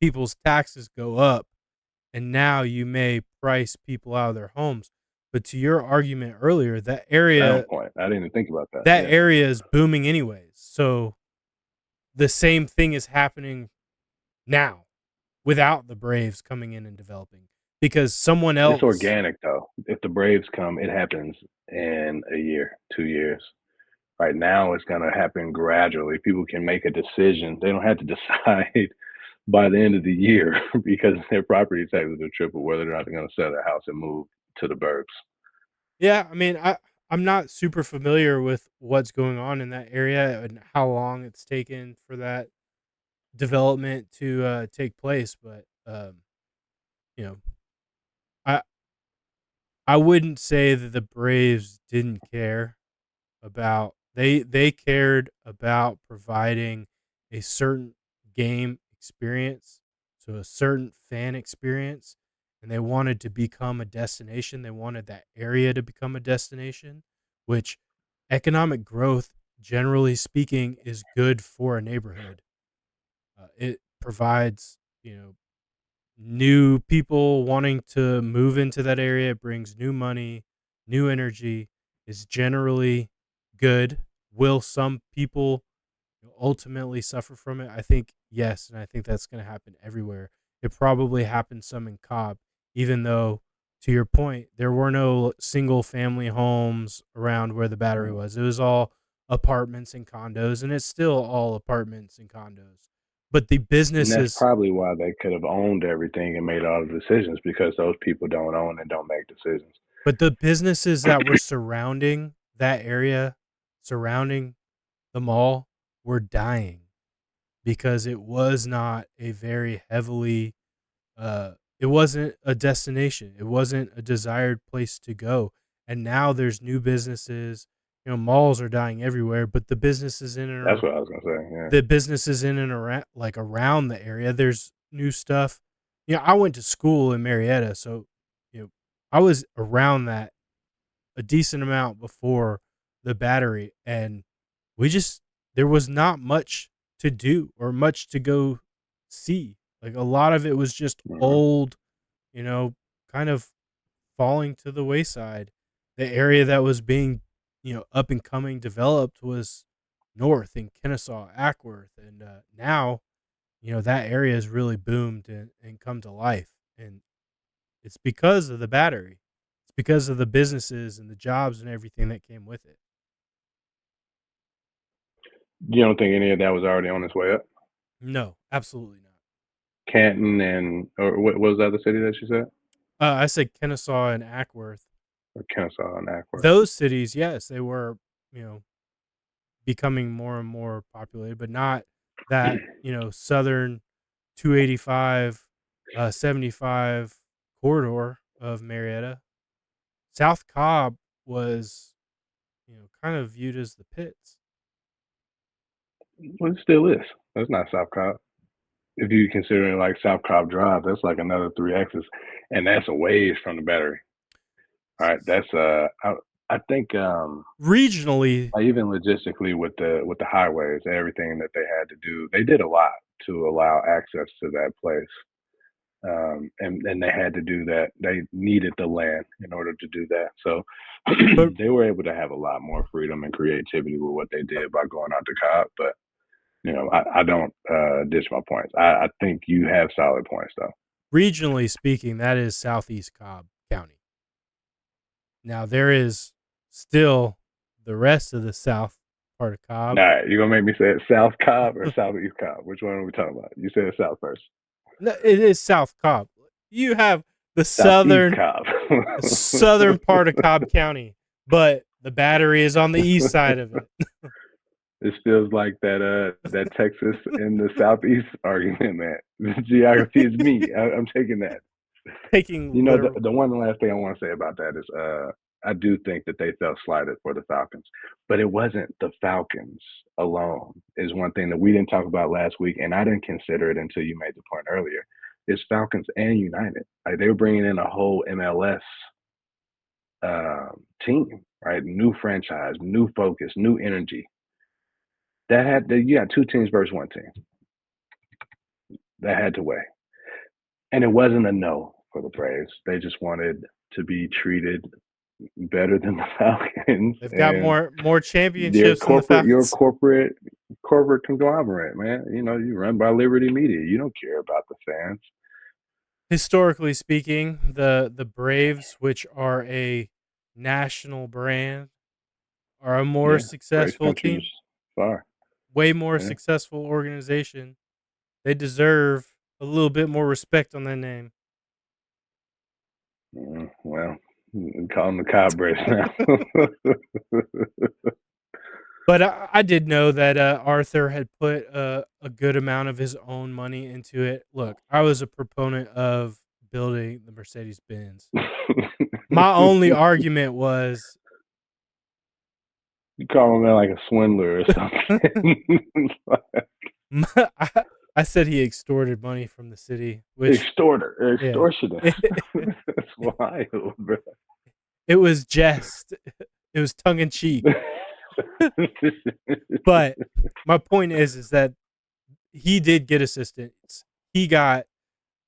people's taxes go up, and now you may price people out of their homes. But to your argument earlier, that area, Sound point. I didn't even think about that. that area is booming anyways. So the same thing is happening now without the Braves coming in and developing, because someone It's else. organic though. If the Braves come, it happens in a year, 2 years. Right now, it's going to happen gradually. People can make a decision. They don't have to decide by the end of the year because their property taxes are triple, whether or not they're going to sell their house and move to the burbs. Yeah, I mean, I'm not super familiar with what's going on in that area and how long it's taken for that development to take place, but you know, I I wouldn't say that the Braves didn't care about, they cared about providing a certain game experience, so a certain fan experience, and they wanted to become a destination. They wanted that area to become a destination, which economic growth, generally speaking, is good for a neighborhood. It provides, new people wanting to move into that area. It brings new money, new energy, is generally good. Will some people ultimately suffer from it? I think yes, and I think that's going to happen everywhere. It probably happened some in Cobb, even though, to your point, there were no single family homes around where the battery was. It was all apartments and condos, and it's still all apartments and condos. But the And that's businesses, probably why they could have owned everything and made all the decisions because those people don't own and don't make decisions. that were surrounding that area, surrounding the mall, were dying because it was not a very heavily it wasn't a destination. It wasn't a desired place to go. And now there's new businesses. Malls are dying everywhere, but That's what I was gonna say. Yeah, the businesses in and around, like around the area, there's new stuff. I went to school in Marietta, so I was around that a decent amount before the battery, and we just there was not much to do or much to go see. Like a lot of it was just old, you know, kind of falling to the wayside. The area that was being, up and coming developed was north in Kennesaw, Ackworth, and now, that area has really boomed and come to life, and it's because of the battery. It's because of the businesses and the jobs and everything that came with it. you don't think any of that was already on its way up? No, absolutely not. Canton and or what was the other city that you said? I said Kennesaw and Ackworth. Or Kennesaw and Ackworth. Those cities, yes, they were, becoming more and more populated, but not that, southern 285, 75 corridor of Marietta. South Cobb was, kind of viewed as the pits. Well, it still is. That's not South Cobb. If you consider it like South Cobb Drive, that's like another 3 exits, and that's a ways from the battery. All right, that's I think Regionally, even logistically with the highways and everything that they had to do, they did a lot to allow access to that place. And they had to do that. They needed the land in order to do that. So but they were able to have a lot more freedom and creativity with what they did by going out to Cobb. But I don't ditch my points. I think you have solid points though. regionally speaking, that is Southeast Cobb County. Now there is still the rest of the south part of Cobb. All right, you gonna make me say it South Cobb or Southeast Cobb? Which one are we talking about? You said South first. No, it is South Cobb. You have the Southeast southern Cobb. southern part of Cobb County, but the battery is on the east side of it. This feels like that Texas and the Southeast argument, man. The geography is me. I'm taking that. Taking The, literal. the one last thing I want to say about that is I do think that they felt slighted for the Falcons, but it wasn't the Falcons alone. Is one thing that we didn't talk about last week, and I didn't consider it until you made the point earlier. It's Falcons and United. Like they were bringing in a whole MLS team, right? New franchise, new focus, new energy. You got two teams versus one team. That had to weigh. And it wasn't a no for the Braves. They just wanted to be treated better than the Falcons. They've got And more your championships than the corporate, your Falcons. corporate corporate conglomerate, man. You know, you run by Liberty Media. You don't care about the fans. Historically speaking, the Braves, which are a national brand, are a more Yeah, Braves successful country is team, far. way more Yeah. successful organization. They deserve a little bit more respect on their name. Well, call them the Cobb Braves now. But I did know that Arthur had put a good amount of his own money into it. Look, I was a proponent of building the Mercedes Benz. My only argument was You call him like a swindler or something. I said he extorted money from the city, which Extorter, yeah, extortionist. That's wild, bro. it was jest. It was tongue in cheek. But my point is that he did get assistance. He got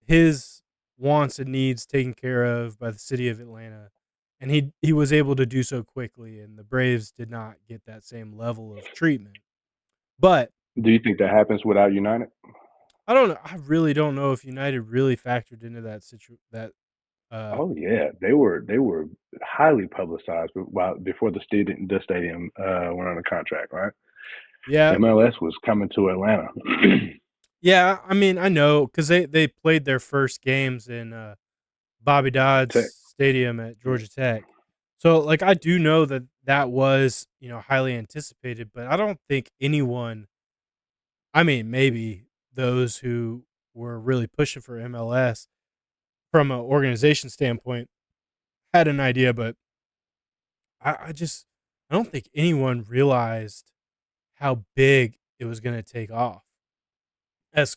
his wants and needs taken care of by the city of Atlanta, and he was able to do so quickly. And the Braves did not get that same level of treatment. But Do you think that happens without United? I don't know. I really don't know if United really factored into that that. Oh yeah, they were highly publicized before the stadium went on a contract, right? Yeah, MLS was coming to Atlanta. yeah. I mean, I know because they played their first games in Bobby Dodd's Tech. stadium at Georgia Tech. So, like, I do know that that was, highly anticipated, but I don't think anyone, I mean, maybe those who were really pushing for MLS from an organization standpoint had an idea, but I don't think anyone realized how big it was going to take off as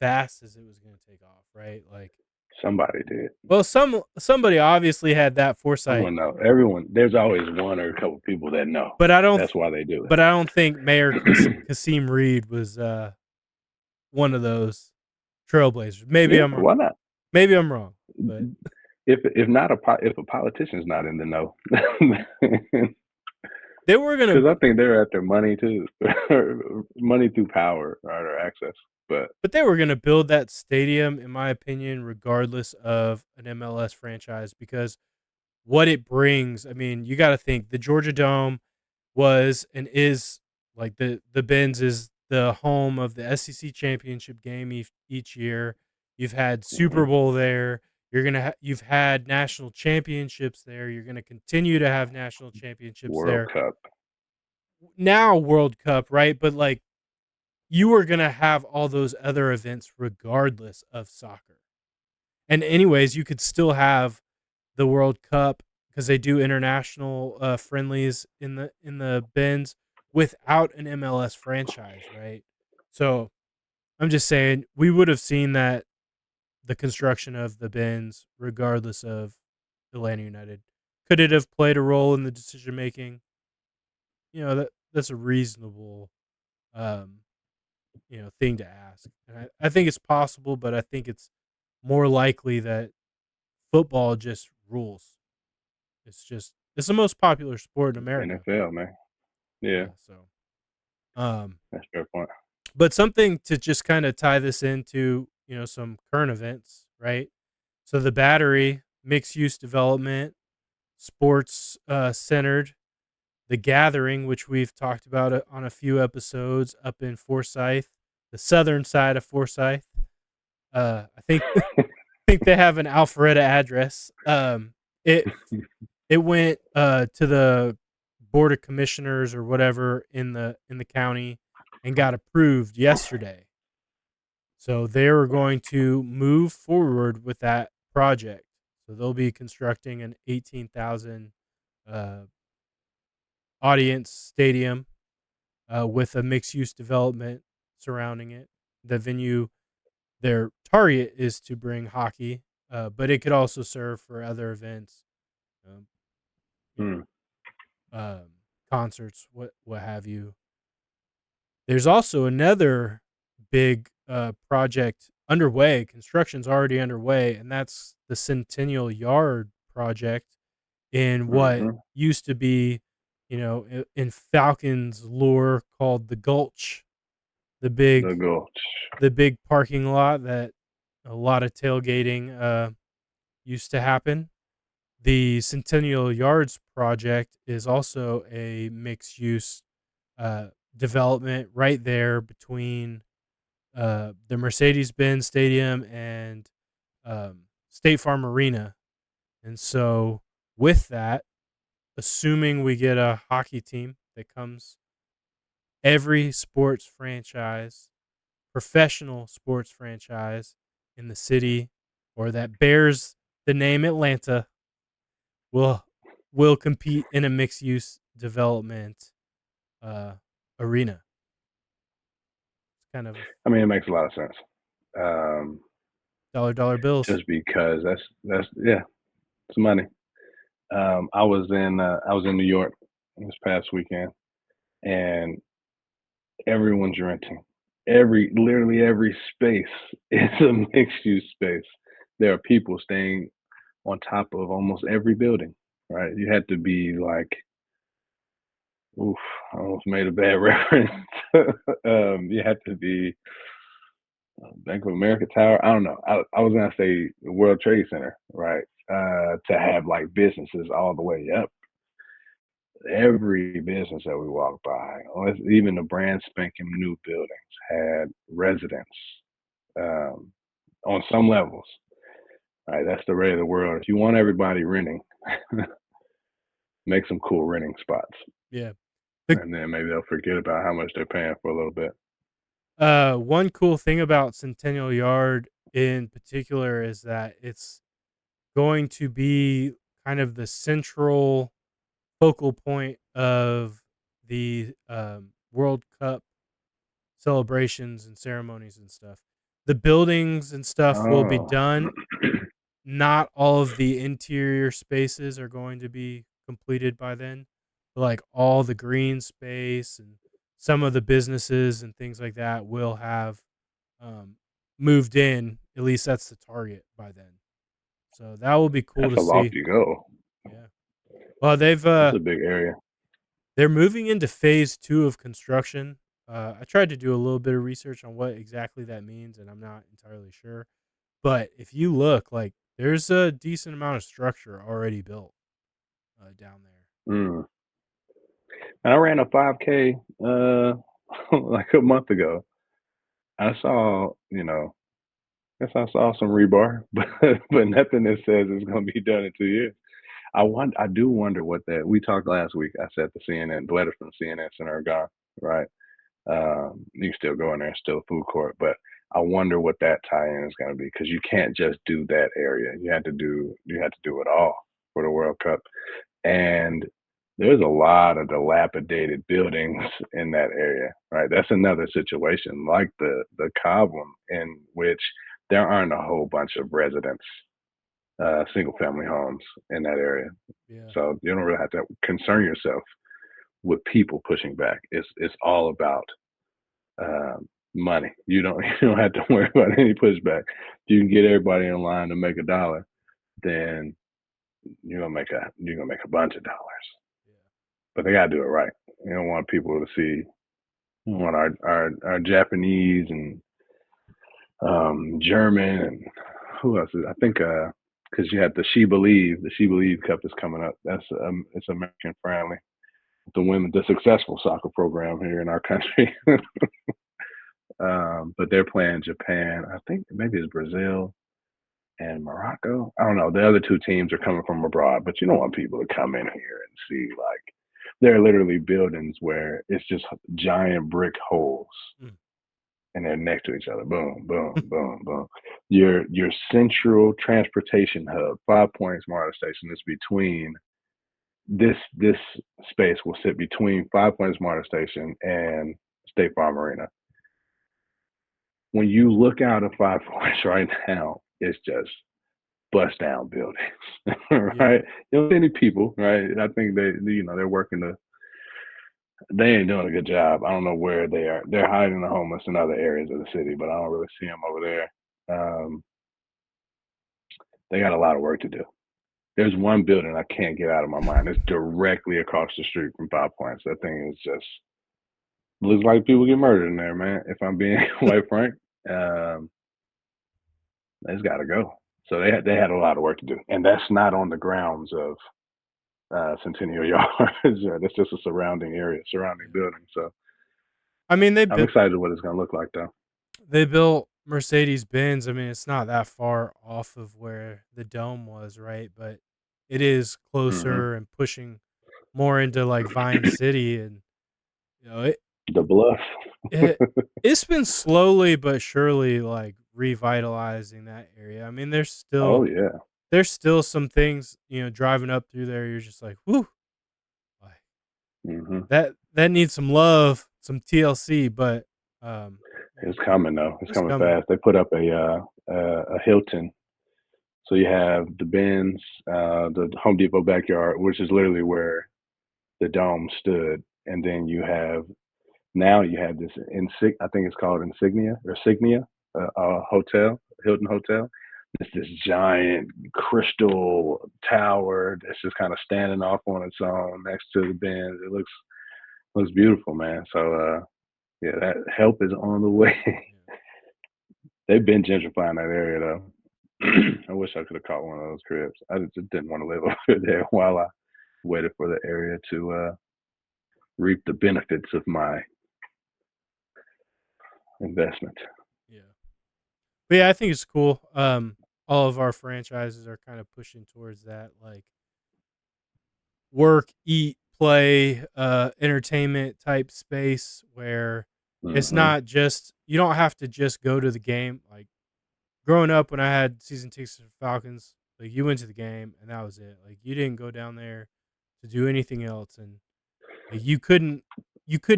fast as it was going to take off, right? Like, Somebody did. well, somebody obviously had that foresight. Someone know. Everyone. There's always one or a couple people that know. But I don't That's why they do but I don't think Mayor Kasim Reed was one of those trailblazers. Yeah, why not? Maybe I'm wrong, but If a politician's not in the know, they were because gonna I think they're after money too, money through power or access. But build that stadium, in my opinion, regardless of an MLS franchise, because what it brings. I mean, you got to think the Georgia Dome was and is like the Benz is the home of the SEC championship game each year. You've had Super Bowl there. You've had national championships there. You're gonna continue to have national championships World there. Cup. Now World Cup, right? But like you are gonna have all those other events regardless of soccer. And anyways, you could still have the World Cup because they do international friendlies in the Benz without an MLS franchise, right? So I'm just saying we would have seen that the construction of the Benz regardless of Atlanta United. Could it have played a role in the decision making? That's a reasonable um, thing to ask. And I think it's possible, but I think it's more likely that football just rules. It's the most popular sport in America. NFL, man. Yeah, Yeah, so um that's a fair point. but something to just kind of tie this into, some current events, right? So the Battery, mixed use development, sports centered, the Gathering, which we've talked about on a few episodes up in Forsyth, the southern side of Forsyth. I think think they have an Alpharetta address. It it went to the board of commissioners or whatever in the county and got approved yesterday. So they were going to move forward with that project. So they'll be constructing an 18,000 uh, audience stadium with a mixed use development surrounding it. The venue, their target is to bring hockey, but it could also serve for other events. Um, you Hmm. know, concerts, what have you. There's also another big project underway. Construction's already underway, and that's the Centennial Yard project in what used to be, in Falcons lore called the Gulch. the The big Gulch. the big parking lot that a lot of tailgating used to happen. The Centennial Yards project is also a mixed use uh, development right there between the Mercedes Benz Stadium and State Farm Arena. And so, with that, assuming we get a hockey team that comes, every sports franchise, professional sports franchise in the city or that bears the name Atlanta will compete in a mixed use development uh, arena. It's kind of a I mean, it makes a lot of sense. Um, dollar bills. just because that's yeah, it's money. I was in New York this past weekend, and everyone's renting. Literally every space is a mixed use space. There are people staying on top of almost every building. Right? You had to be like, oof, I almost made a bad reference. You had to be Bank of America Tower. I don't know. I was gonna say the World Trade Center, right? To have like businesses all the way up. Every business that we walked by, even the brand spanking new buildings, had residents um, on some levels. Right, that's the rate of the world. If you want everybody renting, make some cool renting spots, Yeah. The and then maybe they'll forget about how much they're paying for a little bit. one cool thing about Centennial Yard in particular is that it's going to be kind of the central focal point of the World Cup celebrations and ceremonies and stuff. The buildings and stuff will be Oh, done. Not all of the interior spaces are going to be completed by then. But like all the green space and some of the businesses and things like that will have um, moved in. At least that's the target by then. So that will be cool that's to a see. lofty goal. Yeah. Well, That's a big area. they're moving into phase 2 of construction. I tried to do a little bit of research on what exactly that means, and I'm not entirely sure. But if you look, like there's a decent amount of structure already built down there. Mm. I ran a 5K like a month ago. I saw, guess I saw some rebar, but nothing that says it's going to be done in 2 years. I do wonder what that. We talked last week. I said the CNN, the letters from CNN Center are gone, right? You can still go in there, still a food court, but I wonder what that tie-in is going to be because you can't just do that area. You had to do it all for the World Cup, and there's a lot of dilapidated buildings in that area, right? That's another situation like the Cobb one, in which there aren't a whole bunch of residents, single family homes in that area. Yeah. So you don't really have to concern yourself with people pushing back. It's all about money. You don't have to worry about any pushback. If you can get everybody in line to make $1, then you're gonna make a bunch of dollars. Yeah. But they gotta do it right. You don't want people to see. You don't want our Japanese and German and who else is I think because you have the She Believe Cup is coming up. That's it's American friendly. The successful soccer program here in our country. But they're playing Japan. I think maybe it's Brazil and Morocco. I don't know. The other two teams are coming from abroad, but you don't want people to come in here and see like there are literally buildings where it's just giant brick holes Mm. and they're next to each other. Boom, boom, boom, boom. Your central transportation hub, 5 Points Marta Station, is between this space will sit between 5 Points Marta Station and State Farm Arena. When you look out of 5 Points right now, it's just bust down buildings, Yeah. right? You don't see any people, right? I think they're working they ain't doing a good job. I don't know where they are. They're hiding the homeless in other areas of the city, but I don't really see them over there. They got a lot of work to do. There's one building I can't get out of my mind. It's directly across the street from 5 Points. That thing is just looks like people get murdered in there, man. If I'm being quite frank, it's got to go. So they had a lot of work to do, and that's not on the grounds of Centennial Yards. That's just a surrounding area, surrounding Yeah. building. So I mean, I'm excited what it's gonna look like, though. they built Mercedes Benz. I mean, it's not that far off of where the dome was, right? But it is Hmm. closer and pushing more into like Vine City, and you know The bluff. it it's been slowly but surely like revitalizing that area. I mean, Oh yeah. there's still some things, driving up through there. You're just like, whoo, like Hmm. that needs some love, some TLC, but um, It's coming though. It's it's coming coming. fast. They put up a Hilton. So you have the Benz, the Home Depot backyard, which is literally where the dome stood, and then now you have this I think it's called Insignia hotel, Hilton Hotel. It's this giant crystal tower that's just kind of standing off on its own next to the Benz. It looks beautiful, man. So yeah, that help is on the way. Yeah. They've been gentrifying that area though. I wish I could have caught one of those cribs. I just didn't want to live over there while I waited for the area to reap the benefits of my investment. Yeah. But yeah, I think it's cool. All of our franchises are kind of pushing towards that, like work, eat, play, entertainment type space where it's Hmm. not just you don't have to just go to the game. Like growing up, when I had season tickets for Falcons, like you went to the game and that was it. Like you didn't go down there to do anything else, and like you couldn't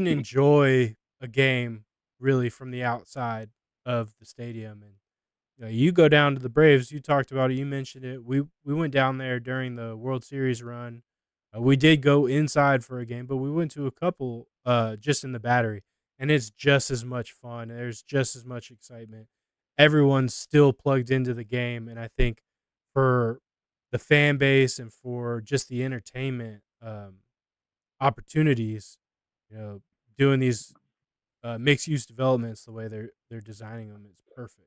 enjoy a game really from the outside of the stadium. And you go down to the Braves. You talked about it. You mentioned it. We went down there during the World Series run. We did go inside for a game, but we went to a couple just in the Battery, and it's just as much fun. There's just as much excitement. Everyone's still plugged into the game, and I think for the fan base and for just the entertainment opportunities, doing these mixed use developments the way they're designing them is perfect.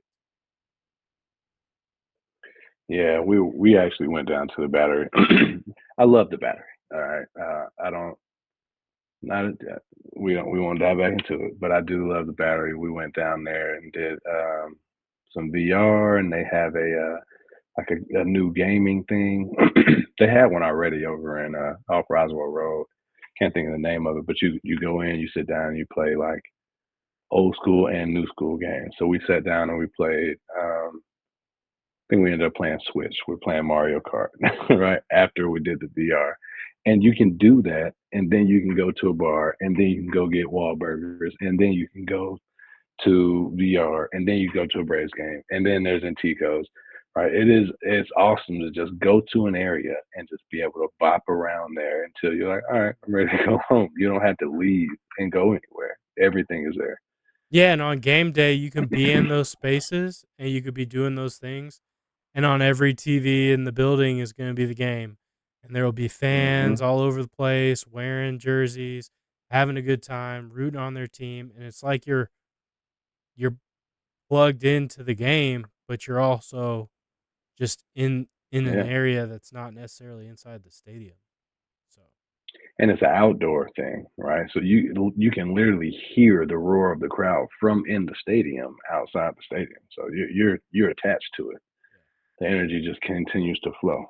Yeah, we actually went down to the Battery. I love the Battery. All right, I don't not we won't dive back into it, but I do love the Battery. We went down there and did some VR, and they have like a new gaming thing. They had one already over in off Roswell Road. Can't think of the name of it, but you go in, you sit down, and you play like old school and new school games. So we sat down and we played. I think we ended up playing Switch. We're playing Mario Kart, right? After we did the VR. And you can do that, and then you can go to a bar, and then you can go get Wahlburgers, and then you can go to VR, and then you go to a Braves game, and then there's Antico's, right? It's awesome to just go to an area and just be able to bop around there until you're like, all right, I'm ready to go home. You don't have to leave and go anywhere. Everything is there. Yeah, and on game day, you can be in those spaces and you could be doing those things. And on every TV in the building is going to be the game. And there will be Hmm. fans all over the place wearing jerseys, having a good time, rooting on their team. And it's like you're plugged into the game, but you're also just in an Yeah. area that's not necessarily inside the stadium. So And it's an outdoor thing, right? So you can literally hear the roar of the crowd from in the stadium outside the stadium. So you're attached to it. yeah, The energy just continues to flow.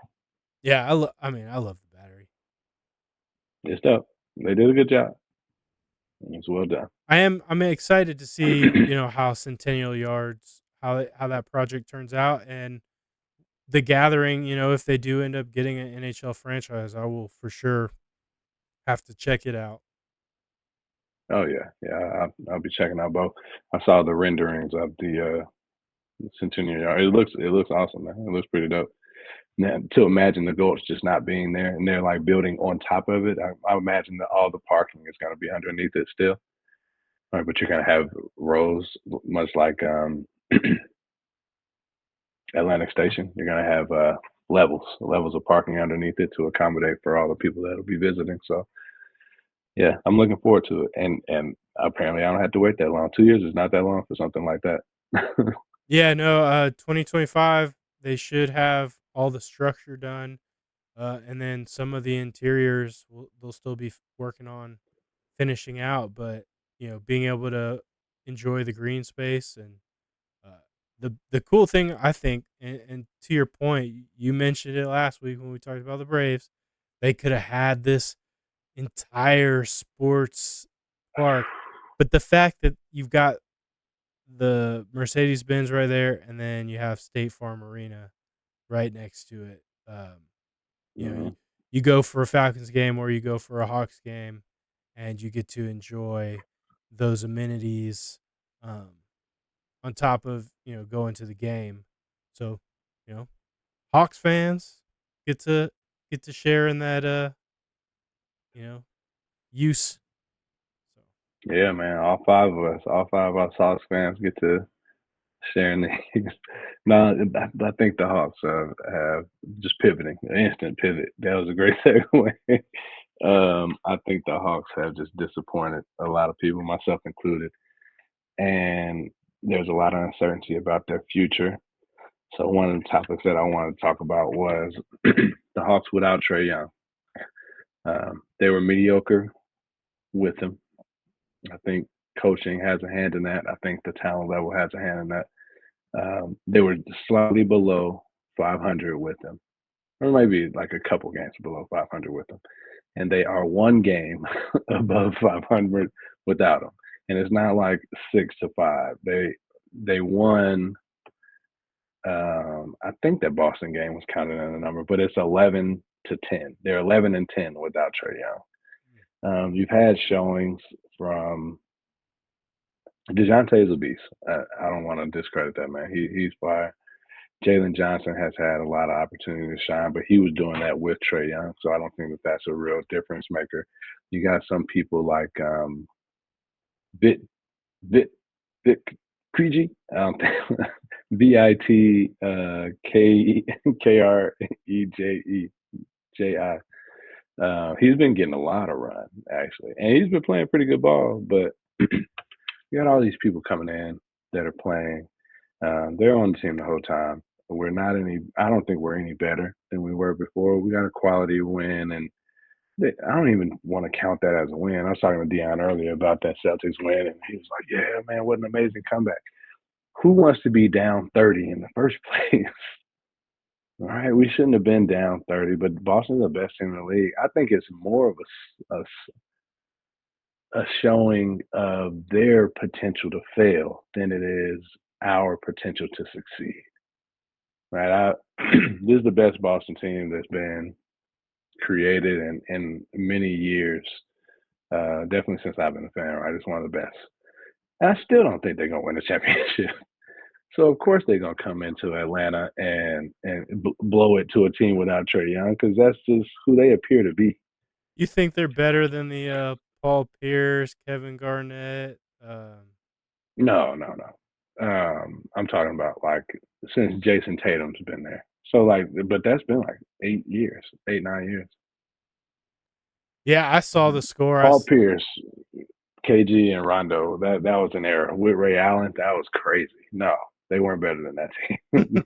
yeah. I mean, I love the Battery. It's dope. They did a good job. It's well done. I'm excited to see, how Centennial Yards, how that project turns out, and the Gathering, if they do end up getting an NHL franchise, I will for sure have to check it out. Oh yeah, yeah. I'll be checking out both. I saw the renderings of the Centennial Yard. It looks awesome, man. It looks pretty dope. Now, to imagine the goats just not being there and they're like building on top of it, I imagine that all the parking is going to be underneath it still. All right, but you're going to have rows, much like Atlantic Station. You're going to have levels of parking underneath it to accommodate for all the people that'll be visiting. So yeah, I'm looking forward to it. And Apparently, I don't have to wait that long. 2 years is not that long for something like that. Yeah, no, 2025 they should have all the structure done, and then some of the interiors they'll still be working on finishing out, but being able to enjoy the green space and the cool thing I think, and to your point, you mentioned it last week when we talked about the Braves, they could have had this entire sports park, but the fact that you've got the Mercedes Benz right there, and then you have State Farm Arena right next to it. You Mhm. you go for a Falcons game or you go for a Hawks game, and you get to enjoy those amenities um, on top of going to the game. So, you know, Hawks fans get to share in that you know use. So Yeah, man. All five of us Hawks fans get to share in the. No, I think the Hawks have just pivoting, an instant pivot. That was a great segue. I think the Hawks have just disappointed a lot of people, myself included, and there's a lot of uncertainty about their future. So one of the topics that I wanted to talk about was the Hawks without Trae Young. They were mediocre with him. I think coaching has a hand in that. I think the talent level has a hand in that. They were slightly below 500 with him, or maybe like a couple games below 500 with him, and they are one game above 500 without him. And it's not like 6-5. They won. I think that Boston game was counted in the number, but it's 11-10. They're 11-10 without Trae Young. You've had showings from DeJounte is a beast. I don't want to discredit that man. He's fire. Jalen Johnson has had a lot of opportunity to shine, but he was doing that with Trae Young, so I don't think that that's a real difference maker. You got some people like Bit Bit Bit Krejci, Vit K R E J He's been getting a lot of run actually, and he's been playing pretty good ball. But you got all these people coming in that are playing. They're on the team the whole time. We're not any. I don't think we're any better than we were before. We got a quality win, and I don't even want to count that as a win. I was talking to Dion earlier about that Celtics win, and he was like, "Yeah, man, what an amazing comeback." Who wants to be down 30 in the first place? All right, we shouldn't have been down 30, but Boston's the best team in the league. I think it's more of a showing of their potential to fail than it is our potential to succeed. Right? This is the best Boston team that's been created in many years. Definitely since I've been a fan. Right? It's one of the best. And I still don't think they're gonna win the championship. So of course they're gonna come into Atlanta and blow it to a team without Trae Young because that's just who they appear to be. you think they're better than the Paul Pierce, Kevin Garnett? No, no, no. I'm talking about like since Jason Tatum's been there. So like, but that's been like 8 years, 8 9 years. Yeah, I saw the score. Paul Pierce, KG, and Rondo. That was an era with Ray Allen. That was crazy. No, they weren't better than that team.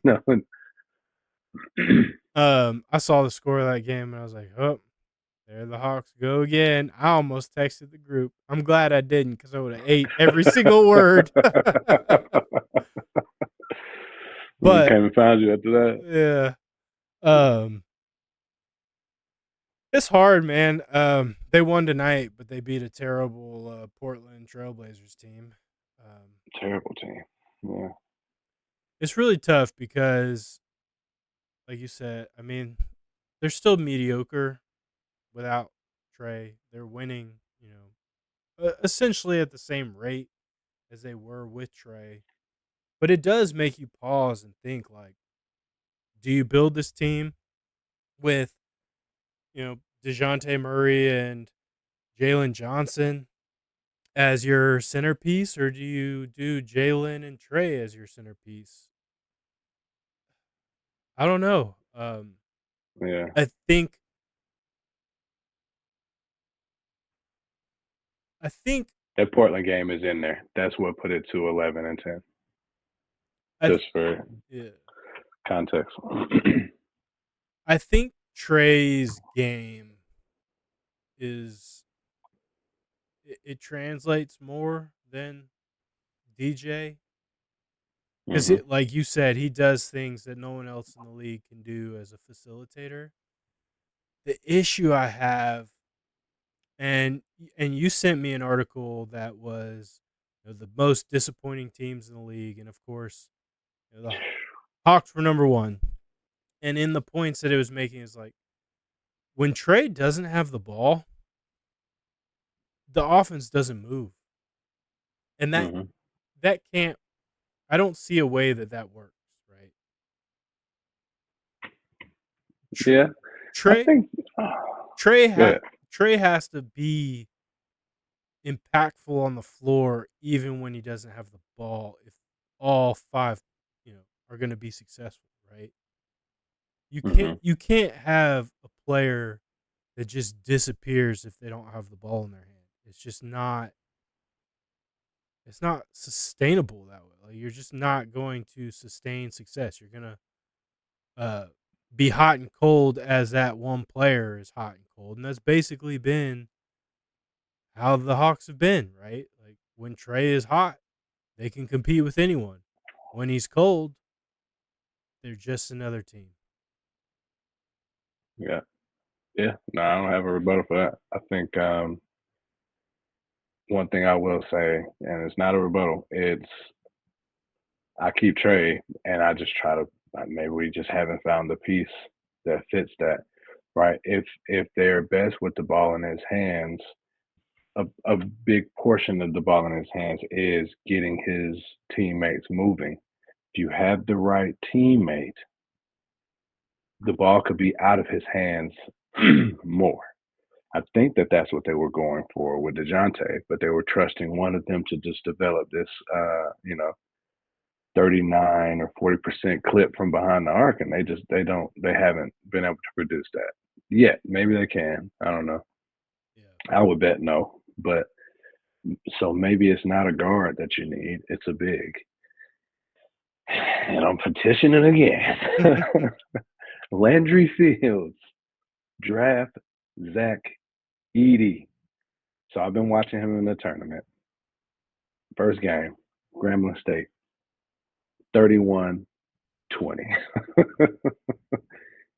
No. I saw the score of that game and I was like, oh, there the Hawks go again. I almost texted the group. I'm glad I didn't because I would have ate every single word. We But came and found you after that. yeah, um, it's hard, man. They won tonight, but they beat a terrible Portland Trailblazers team. Terrible team. Yeah. It's really tough because, like you said, I mean, they're still mediocre without Trae. They're winning, essentially at the same rate as they were with Trae. But it does make you pause and think like, do you build this team with, DeJounte Murray and Jalen Johnson as your centerpiece, or do you do Jalen and Trae as your centerpiece? I don't know. Yeah. I think That Portland game is in there. That's what put it to 11-10. Just for yeah. context. I think Trae's game is it translates more than DJ because, Mm-hmm. like you said, he does things that no one else in the league can do as a facilitator. The issue I have, and you sent me an article that was, the most disappointing teams in the league, and of course, the Hawks were number one. And in the points that it was making is like when Trae doesn't have the ball, the offense doesn't move, and Mm-hmm. that can't. I don't see a way that works, right? Yeah, I Trae think. Trae Go ahead. Trae has to be impactful on the floor even when he doesn't have the ball if all five, are going to be successful, right? Mm-hmm. You can't have a player that just disappears if they don't have the ball in their hand. It's not sustainable that way. Like, you're just not going to sustain success. You're going to be hot and cold as that one player is hot and cold. And that's basically been how the Hawks have been, right? Like, when Trae is hot, they can compete with anyone. When he's cold, they're just another team. Yeah. Yeah. No, I don't have a rebuttal for that. I think one thing I will say, and it's not a rebuttal, it's I keep Trae and I just try to maybe we just haven't found the piece that fits that. Right. If they're best with the ball in his hands, a big portion of the ball in his hands is getting his teammates moving. If you have the right teammate, the ball could be out of his hands more. I think that that's what they were going for with DeJounte, but they were trusting one of them to just develop this, 39 or 40% clip from behind the arc, and they haven't been able to produce that yet. Maybe they can. I don't know. Yeah. I would bet no, but so maybe it's not a guard that you need; it's a big. And I'm petitioning again. Landry Fields, draft Zach Edey. So I've been watching him in the tournament. First game, Grambling State, 31-20.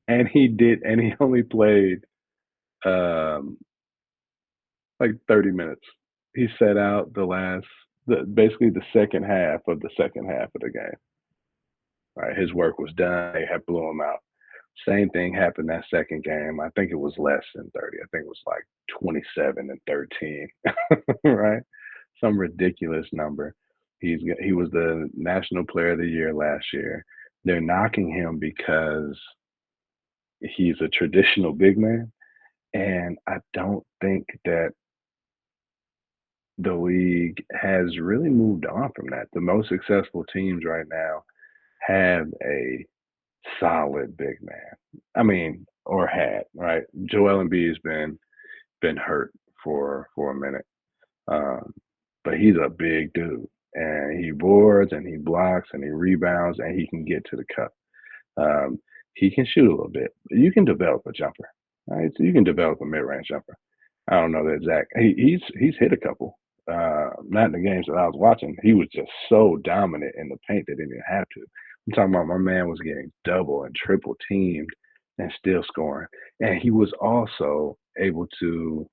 And he only played um, like 30 minutes. He set out basically the second half of the game. Right, his work was done. They had blew him out. Same thing happened that second game. I think it was less than 30. I think it was like 27-13. Right, some ridiculous number. He was the National Player of the Year last year. They're knocking him because he's a traditional big man, and I don't think that the league has really moved on from that. The most successful teams right now have a solid big man. I mean, or had, right? Joel Embiid's been hurt for a minute. Um, but he's a big dude. And he boards and he blocks and he rebounds and he can get to the cup. Um, he can shoot a little bit. You can develop a jumper, right? So you can develop a mid-range jumper. I don't know that Zach. He's hit a couple. Not in the games that I was watching. He was just so dominant in the paint that he didn't have to. I'm talking about my man was getting double and triple teamed and still scoring. And he was also able to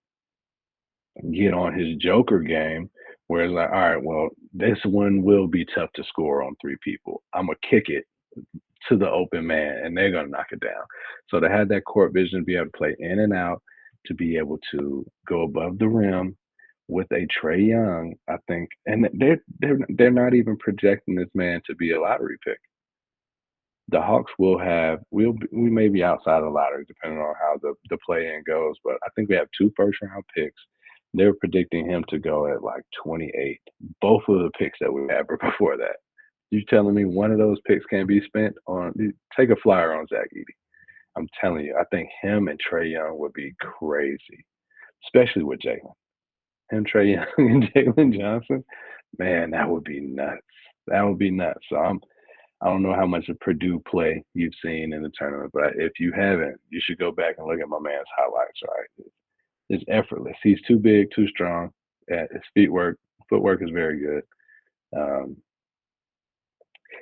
get on his Joker game where it's like, all right, well, this one will be tough to score on three people. I'm gonna kick it to the open man and they're gonna knock it down. So to have that court vision, to be able to play in and out, to be able to go above the rim with a Trae Young, I think, and they're not even projecting this man to be a lottery pick. The Hawks we may be outside of the lottery depending on how the play in goes, but I think we have two first round picks. They're predicting him to go at like 28. Both of the picks that we had were before that. You telling me one of those picks can be spent on? Take a flyer on Zach Edey. I'm telling you, I think him and Trae Young would be crazy, especially with Jalen. him, Trae Young, and Jalen Johnson, man, that would be nuts. That would be nuts. So I don't know how much of Purdue play you've seen in the tournament, but if you haven't, you should go back and look at my man's highlights. Right, it's effortless. He's too big, too strong. His footwork is very good. Um,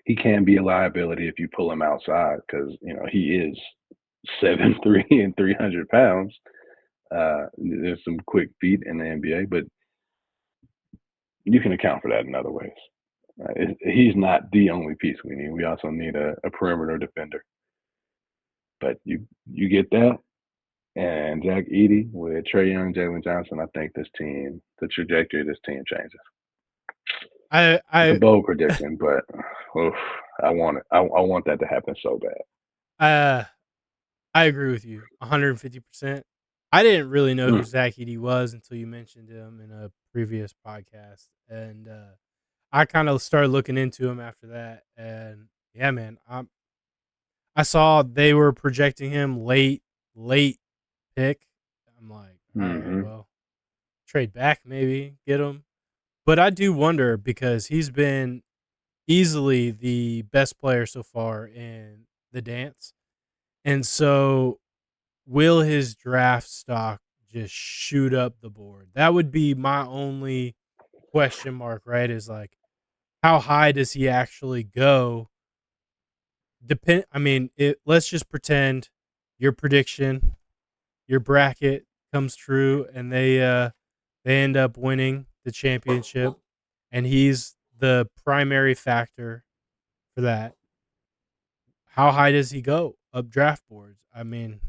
he can be a liability if you pull him outside because he is 7'3" and 300 pounds. There's some quick feet in the NBA, but you can account for that in other ways. He's not the only piece we need. We also need a perimeter defender. But you get that, and Zach Edey with Trae Young, Jalen Johnson. I think this team, the trajectory of this team changes. It's a I bold prediction, but oof, I want it. I want that to happen so bad. I agree with you 150%. I didn't really know who Mm, Zach Edey was until you mentioned him in a previous podcast, and I kind of started looking into him after that. And yeah, man, I saw they were projecting him late pick. I'm like, all right, mm-hmm. well, trade back maybe, get him. But I do wonder because he's been easily the best player so far in the dance. And so will his draft stock just shoot up the board? That would be my only question mark, right? Is like how high does he actually go? Let's just pretend your prediction, your bracket comes true and they end up winning the championship and he's the primary factor for that. How high does he go up draft boards? I mean,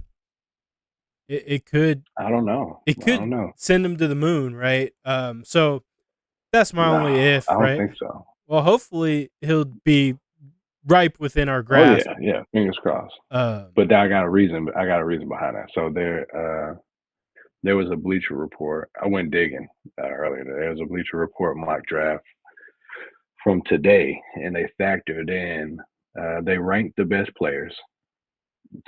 it, it could I don't know. it I don't could know. send him to the moon, right? So that's my No, only I if, don't right? think so. Well, hopefully he'll be ripe within our Oh grasp. yeah, yeah. Fingers crossed. Um, But I got a reason. I got a reason behind that. So there was a Bleacher Report. I went digging earlier. There was a Bleacher Report mock draft from today, and they factored in. They ranked the best players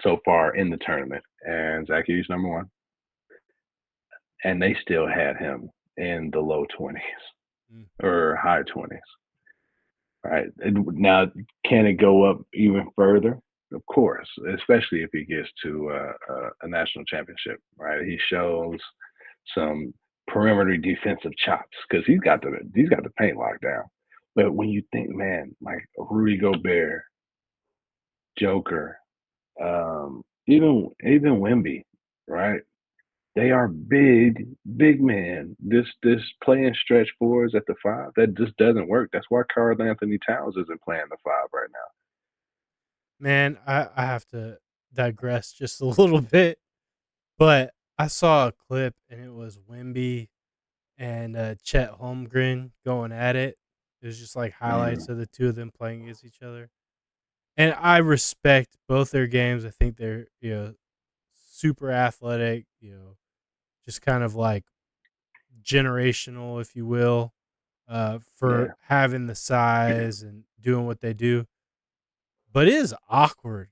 so far in the tournament, and Zach Hughes number one, and they still had him in the low 20s mm, or high 20s. Right now, can it go up even further? Of course, especially if he gets to a national championship. Right, he shows some perimeter defensive chops because he's got the paint locked down. But when you think, man, like Rudy Gobert, Joker, even Wemby, right? They are big men. This playing stretch fours at the five that just doesn't work. That's why Karl Anthony Towns isn't playing the five right now. Man, I have to digress just a little bit, but I saw a clip and it was Wemby and Chet Holmgren going at it. It was just like Mm, highlights of the two of them playing against each other. And I respect both their games. I think they're, super athletic, just kind of like generational, if you will, for yeah, having the size and doing what they do. But it is awkward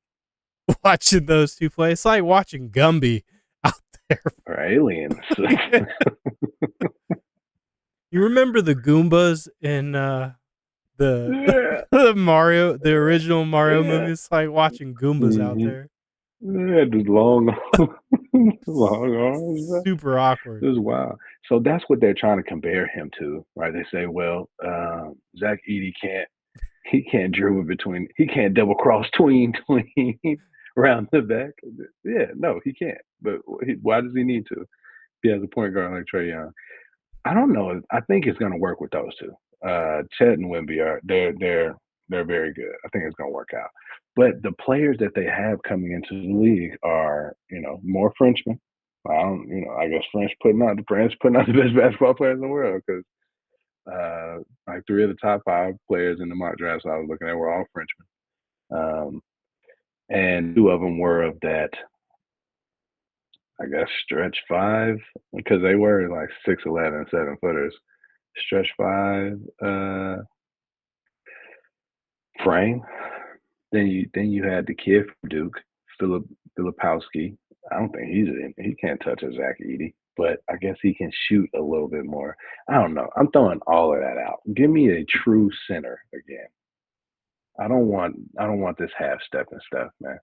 watching those two play. It's like watching Gumby out there. or aliens. You remember the Goombas in the Yeah, the original Mario yeah. movie? It's like watching Goombas out Mm-hmm. there. Yeah, the long, long arms. Man. Super awkward. This is wild. So that's what they're trying to compare him to, right? They say, well, Zach Edey he can't dribble between, he can't double cross tween around the back. Yeah, no, he can't. But why does he need to? He has a point guard like Trae Young. I don't know. I think it's going to work with those two. Chet and Wemby are they're very good. I think it's going to work out. But the players that they have coming into the league are more Frenchmen. I guess France putting out the best basketball players in the world because like three of the top five players in the mock drafts I was looking at were all Frenchmen. And two of them were of that, I guess, stretch five because they were like 6'11", 7-footers. Stretch five frame. Then you had the kid from Duke, Philip Filipowski. I don't think he can't touch a Zach Edey, but I guess he can shoot a little bit more. I don't know. I'm throwing all of that out. Give me a true center again. I don't want this half stepping stuff, man.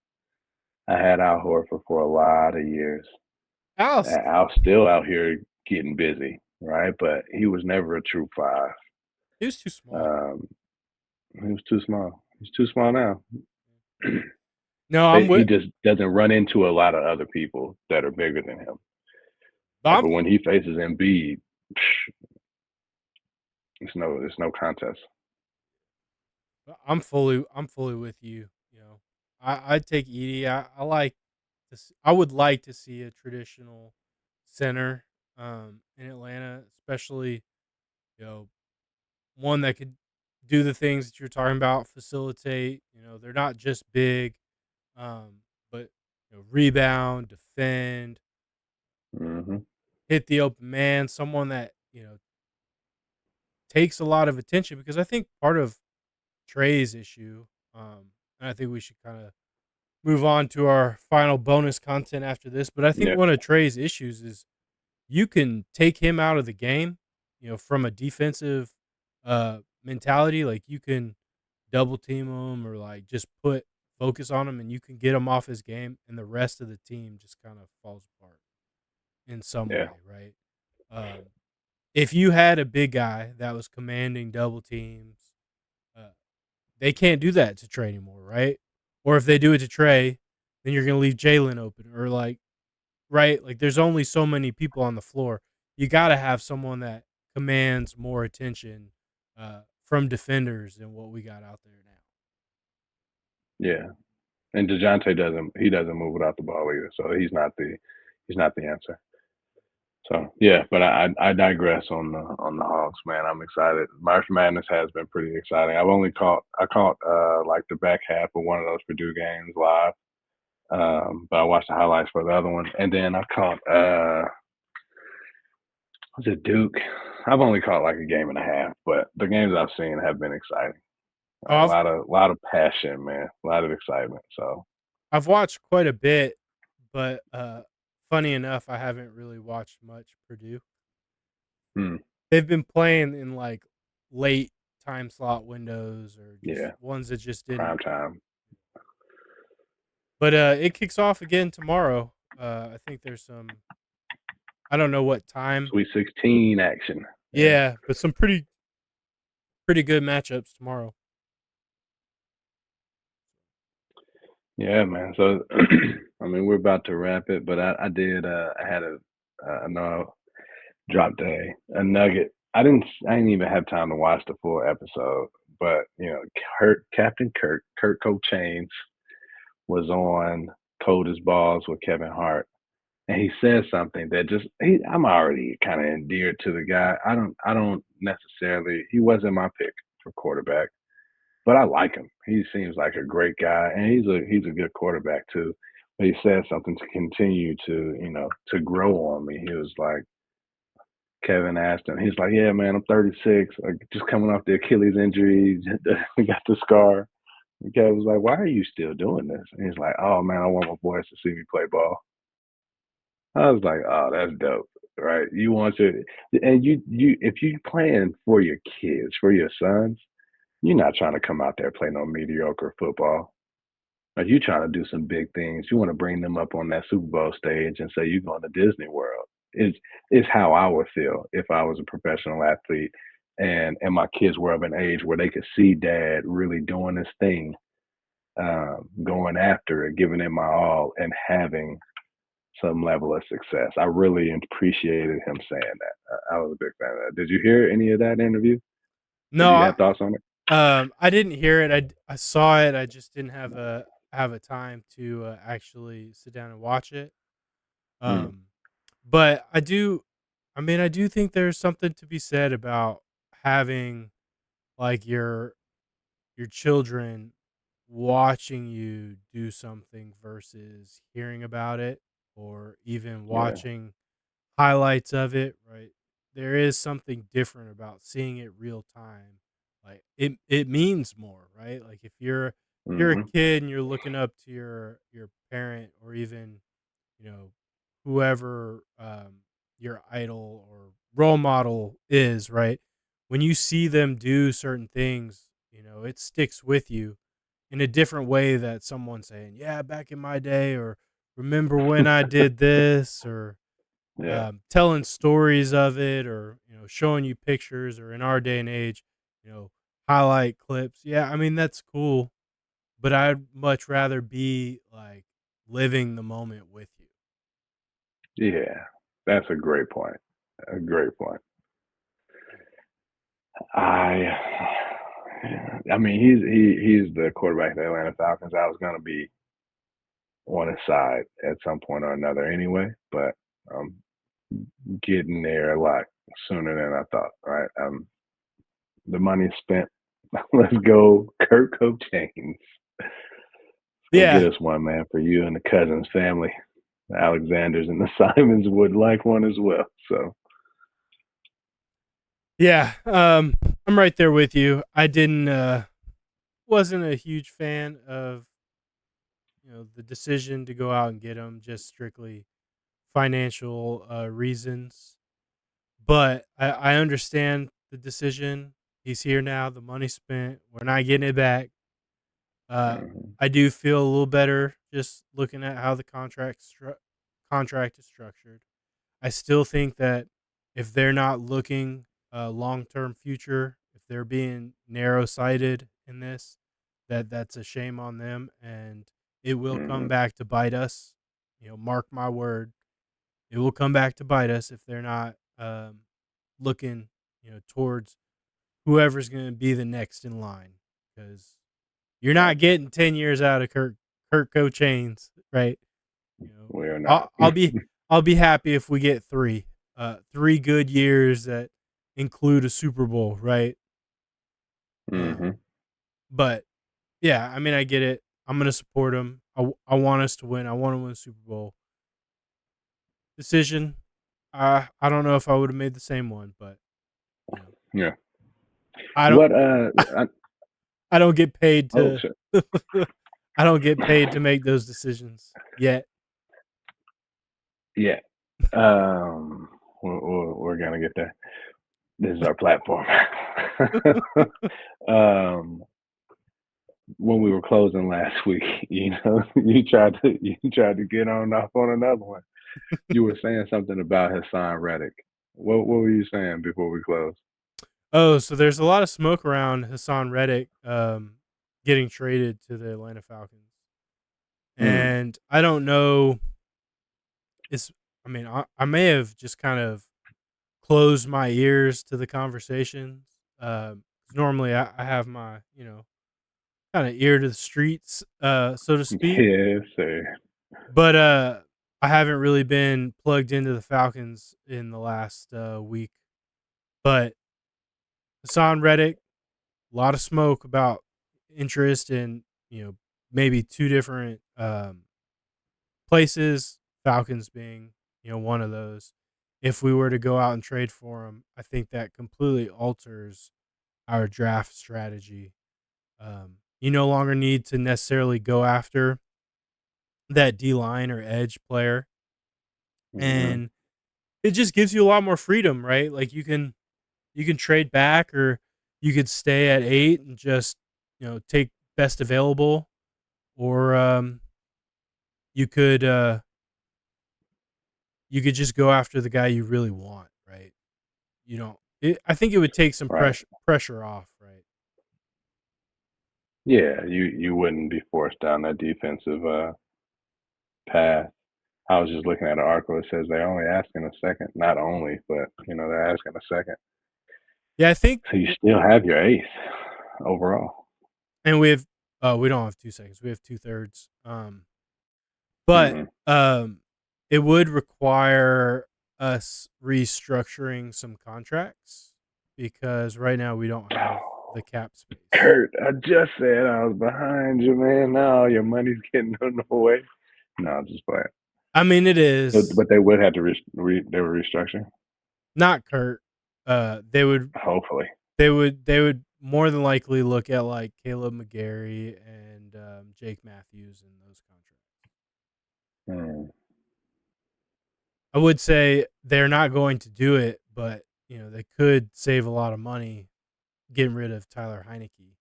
I had Al Horford for a lot of years. Al's And Al's still out here getting busy, right? But he was never a true five. he was too small. Um, he was too small. He's too small now. No, I'm He with. just doesn't run into a lot of other people that are bigger than him. But But when he faces Embiid, it's no contest. I'm fully with you. You know, I'd take Edey. I like this. I would like to see a traditional center in Atlanta, especially one that could do the things that you're talking about, facilitate. They're not just big, but rebound, defend, Hmm. hit the open man. Someone that takes a lot of attention because I think part of Trae's issue, and I think we should kind of move on to our final bonus content after this. But I think Yeah, one of Trae's issues is you can take him out of the game, from a defensive mentality. Like you can double team him or like just put focus on him and you can get him off his game and the rest of the team just kind of falls apart in some yeah, way, right? Um, if you had a big guy that was commanding double teams, uh, they can't do that to Trae anymore, right? Or if they do it to Trae, then you're going to leave Jalen open or like, right? Like there's only so many people on the floor. You got to have someone that commands more attention from defenders than what we got out there now. yeah. And Dejounte doesn't move without the ball either, so he's not the answer. So yeah, but I digress on the Hawks, man. I'm excited. March Madness has been pretty exciting. I caught like the back half of one of those Purdue games live. But I watched the highlights for the other one, and then I caught was it Duke? I've only caught like a game and a half, but the games I've seen have been exciting. Oh, Like a lot of passion, man. A lot of excitement. So I've watched quite a bit, but funny enough, I haven't really watched much Purdue. hmm, They've been playing in like late time slot windows or just yeah, ones that just prime didn't. time. But it kicks off again tomorrow. I think there's some. I don't know what time. Sweet 16 action. Yeah. Yeah, but some pretty good matchups tomorrow. Yeah, man. So, I mean, we're about to wrap it, but I had I know I dropped a nugget. I didn't even have time to watch the full episode, but Captain Kirk Chains was on Cold as Balls with Kevin Hart, and he said something that I'm already kind of endeared to the guy. I don't necessarily, he wasn't my pick for quarterback, but I like him. He seems like a great guy, and he's a good quarterback too. But he said something to continue to to grow on me. He was like, Kevin asked him, he's like, "Yeah, man, I'm 36, like, just coming off the Achilles injury, got the scar." And Kevin was like, "Why are you still doing this?" And he's like, "Oh man, I want my boys to see me play ball." I was like, "Oh, that's dope." Right? You want your and you if you playing for your kids, for your sons, you're not trying to come out there play no mediocre football. Like you trying to do some big things. You want to bring them up on that Super Bowl stage and say you're going to Disney World. It's how I would feel if I was a professional athlete and my kids were of an age where they could see dad really doing this thing, going after it, giving it my all, and having some level of success. I really appreciated him saying that. I was a big fan of that. Did you hear any of that interview? Or No, do you have thoughts on it? I didn't hear it. I saw it. I just didn't have a time to actually sit down and watch it. Mm, Um, but I do. I mean, I do think there's something to be said about having like your children watching you do something versus hearing about it or even yeah, watching highlights of it, right? There is something different about seeing it real time. Like it means more, right? Like if you're you're a Hmm. kid and you're looking up to your parent or even, you know, whoever your idol or role model is, right? When you see them do certain things, it sticks with you in a different way that someone saying, "Yeah, back in my day," or "Remember when I did this," or Yeah. telling stories of it, or showing you pictures, or in our day and age, you know, highlight clips. Yeah, I mean that's cool, but I'd much rather be like living the moment with you. Yeah. That's a great point. A great point. Yeah. I I mean he's the quarterback of the Atlanta Falcons. I was gonna be on his side at some point or another anyway, but I'm getting there a lot sooner than I thought. Right. The money's spent. Let's go, Kirk James. Go get Yeah, us one, man, for you and the Cousins family. The Alexanders and the Simons would like one as well. So yeah. I'm right there with you. I didn't wasn't a huge fan of the decision to go out and get him, just strictly financial reasons. But I understand the decision. He's here now. The money spent. We're not getting it back. Uh, mhm. I do feel a little better just looking at how the contract is structured. I still think that if they're not looking long term future, if they're being narrow sighted in this, that's a shame on them, and it will come Mhm. back to bite us. Mark my word, it will come back to bite us if they're not looking, towards whoever's going to be the next in line, because you're Right. not getting 10 years out of Kirk Chains, right? We are not. I'll be happy if we get three good years that include a Super Bowl, right? Um, Hmm. but yeah, I mean, I get it. I'm gonna support him. I want us to win. I want to win a Super Bowl. Decision. I don't know if I would have made the same one, but you know, Yeah. I don't. What? I, I don't get paid oh to. shit. I don't get paid to make those decisions yet. Yeah. We're gonna get there. This is our platform. um, when we were closing last week, you tried to get on off on another one. You were saying something about Haasan Reddick. What were you saying before we closed? Oh, so there's a lot of smoke around Haasan Reddick getting traded to the Atlanta Falcons, Mm, and I don't know. It's. I mean, I may have just kind of closed my ears to the conversations. 'Cause normally I have my kind of ear to the streets, so to speak. yes, sir. But I haven't really been plugged into the Falcons in the last week. But Haasan Reddick, a lot of smoke about interest in maybe two different places. Falcons being one of those. If we were to go out and trade for him, I think that completely alters our draft strategy. You no longer need to necessarily go after that D line or edge player, Hmm. and it just gives you a lot more freedom, right? Like you can trade back, or you could stay at 8 and just take best available, or you could uh, you could just go after the guy you really want, right? I think it would take some Right. pressure off, right? Yeah, you wouldn't be forced down that defensive path. I was just looking at an article that says they're only asking a second. Not only, but they're asking a second. Yeah, I think, So you still have your eighth overall. and we don't have 2 seconds. We have 2/3. But Hmm. it would require us restructuring some contracts because right now we don't have the cap space. Kurt, I just said I was behind you, man. Now your money's getting in the way. No, I'm just playing. I mean, it But, is but they would have to they were restructuring. not Kurt. They would Hopefully. they would more than likely look at like Caleb McGarry and Jake Matthews and those contracts. I would say they're not going to do it, but they could save a lot of money getting rid of Tyler Heineke.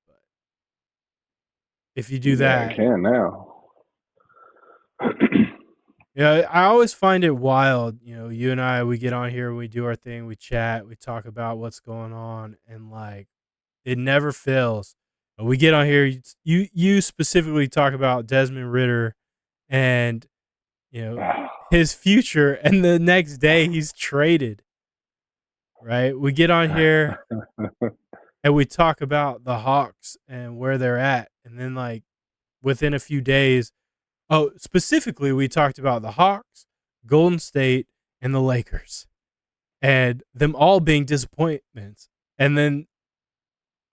But if you do Yeah, it that, can now. yeah, I always find it wild. You and I, we get on here, we do our thing, we chat, we talk about what's going on, and like it never fails. We get on here, you specifically talk about Desmond Ridder and his future, and the next day he's traded. Right? We get on here and we talk about the Hawks and where they're at, and then like within a few days, specifically we talked about the Hawks, Golden State, and the Lakers, and them all being disappointments. And then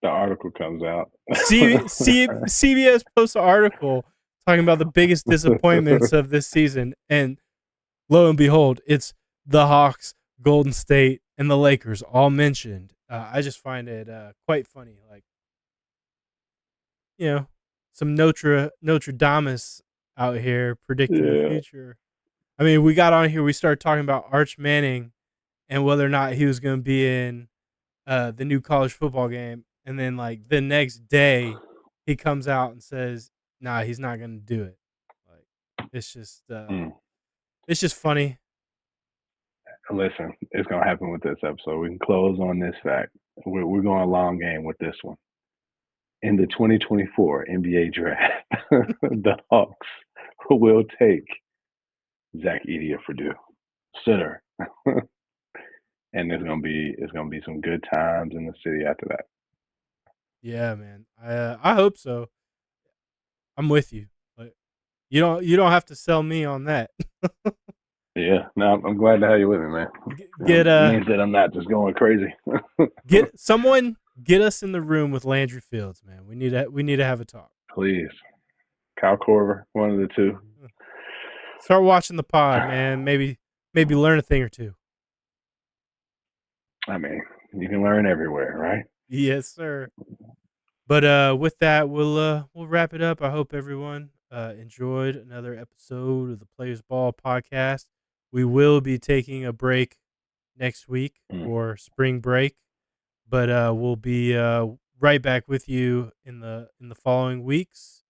the article comes out. CBS posts an article talking about the biggest disappointments of this season, and lo and behold, it's the Hawks, Golden State, and the Lakers all mentioned. I just find it quite funny. Like, some Notre Damus out here predicting the future. I mean, we got on here, we started talking about Arch Manning and whether or not he was going to be in the new college football game. And then, like, the next day, he comes out and says, nah, he's not going to do it. Like, it's just funny. Listen, it's going to happen with this episode. We can close on this fact. We're going a long game with this one. In the 2024 NBA draft, the Hawks will take Zach Edey of Purdue, center, and it's gonna be some good times in the city after that. Yeah, man. I hope so. I'm with you, but you don't have to sell me on that. Yeah, no, I'm glad to have you with me, man. It means that I'm not just going crazy. get us in the room with Landry Fields, man. We need to have a talk. Please, Kyle Korver, one of the two. Start watching the pod, man. Maybe learn a thing or two. I mean, you can learn everywhere, right? Yes, sir. But with that, we'll wrap it up. I hope everyone enjoyed another episode of the Players Ball podcast. We will be taking a break next week for spring break, but we'll be right back with you in the following weeks.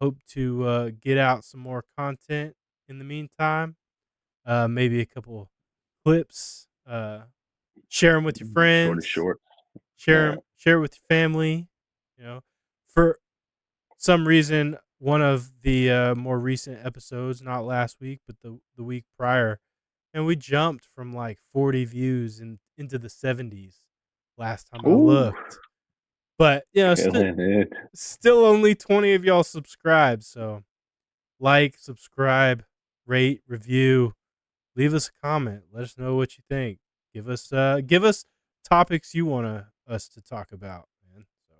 Hope to get out some more content in the meantime. Maybe a couple clips. Share them with your friends. Short. Share it with your family. For some reason, one of the more recent episodes, not last week, but the week prior, and we jumped from like 40 views into the 70s last time I looked. But still only 20 of y'all subscribed. So like, subscribe, rate, review, leave us a comment. Let us know what you think. Give us topics you want us to talk about, man. So.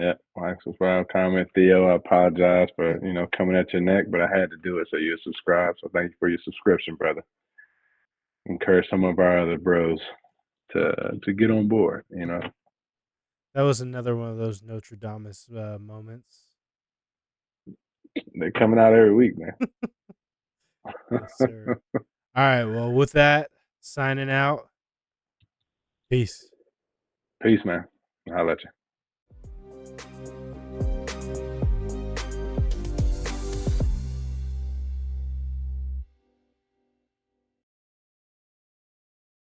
Yeah, like, subscribe, comment. Theo, I apologize for coming at your neck, but I had to do it so you subscribe. So thank you for your subscription, brother. Encourage some of our other bros to get on board. That was another one of those Notre Dame moments. They're coming out every week, man. Yes, sir. All right. Well, with that, signing out. Peace. Peace, man. I'll let you.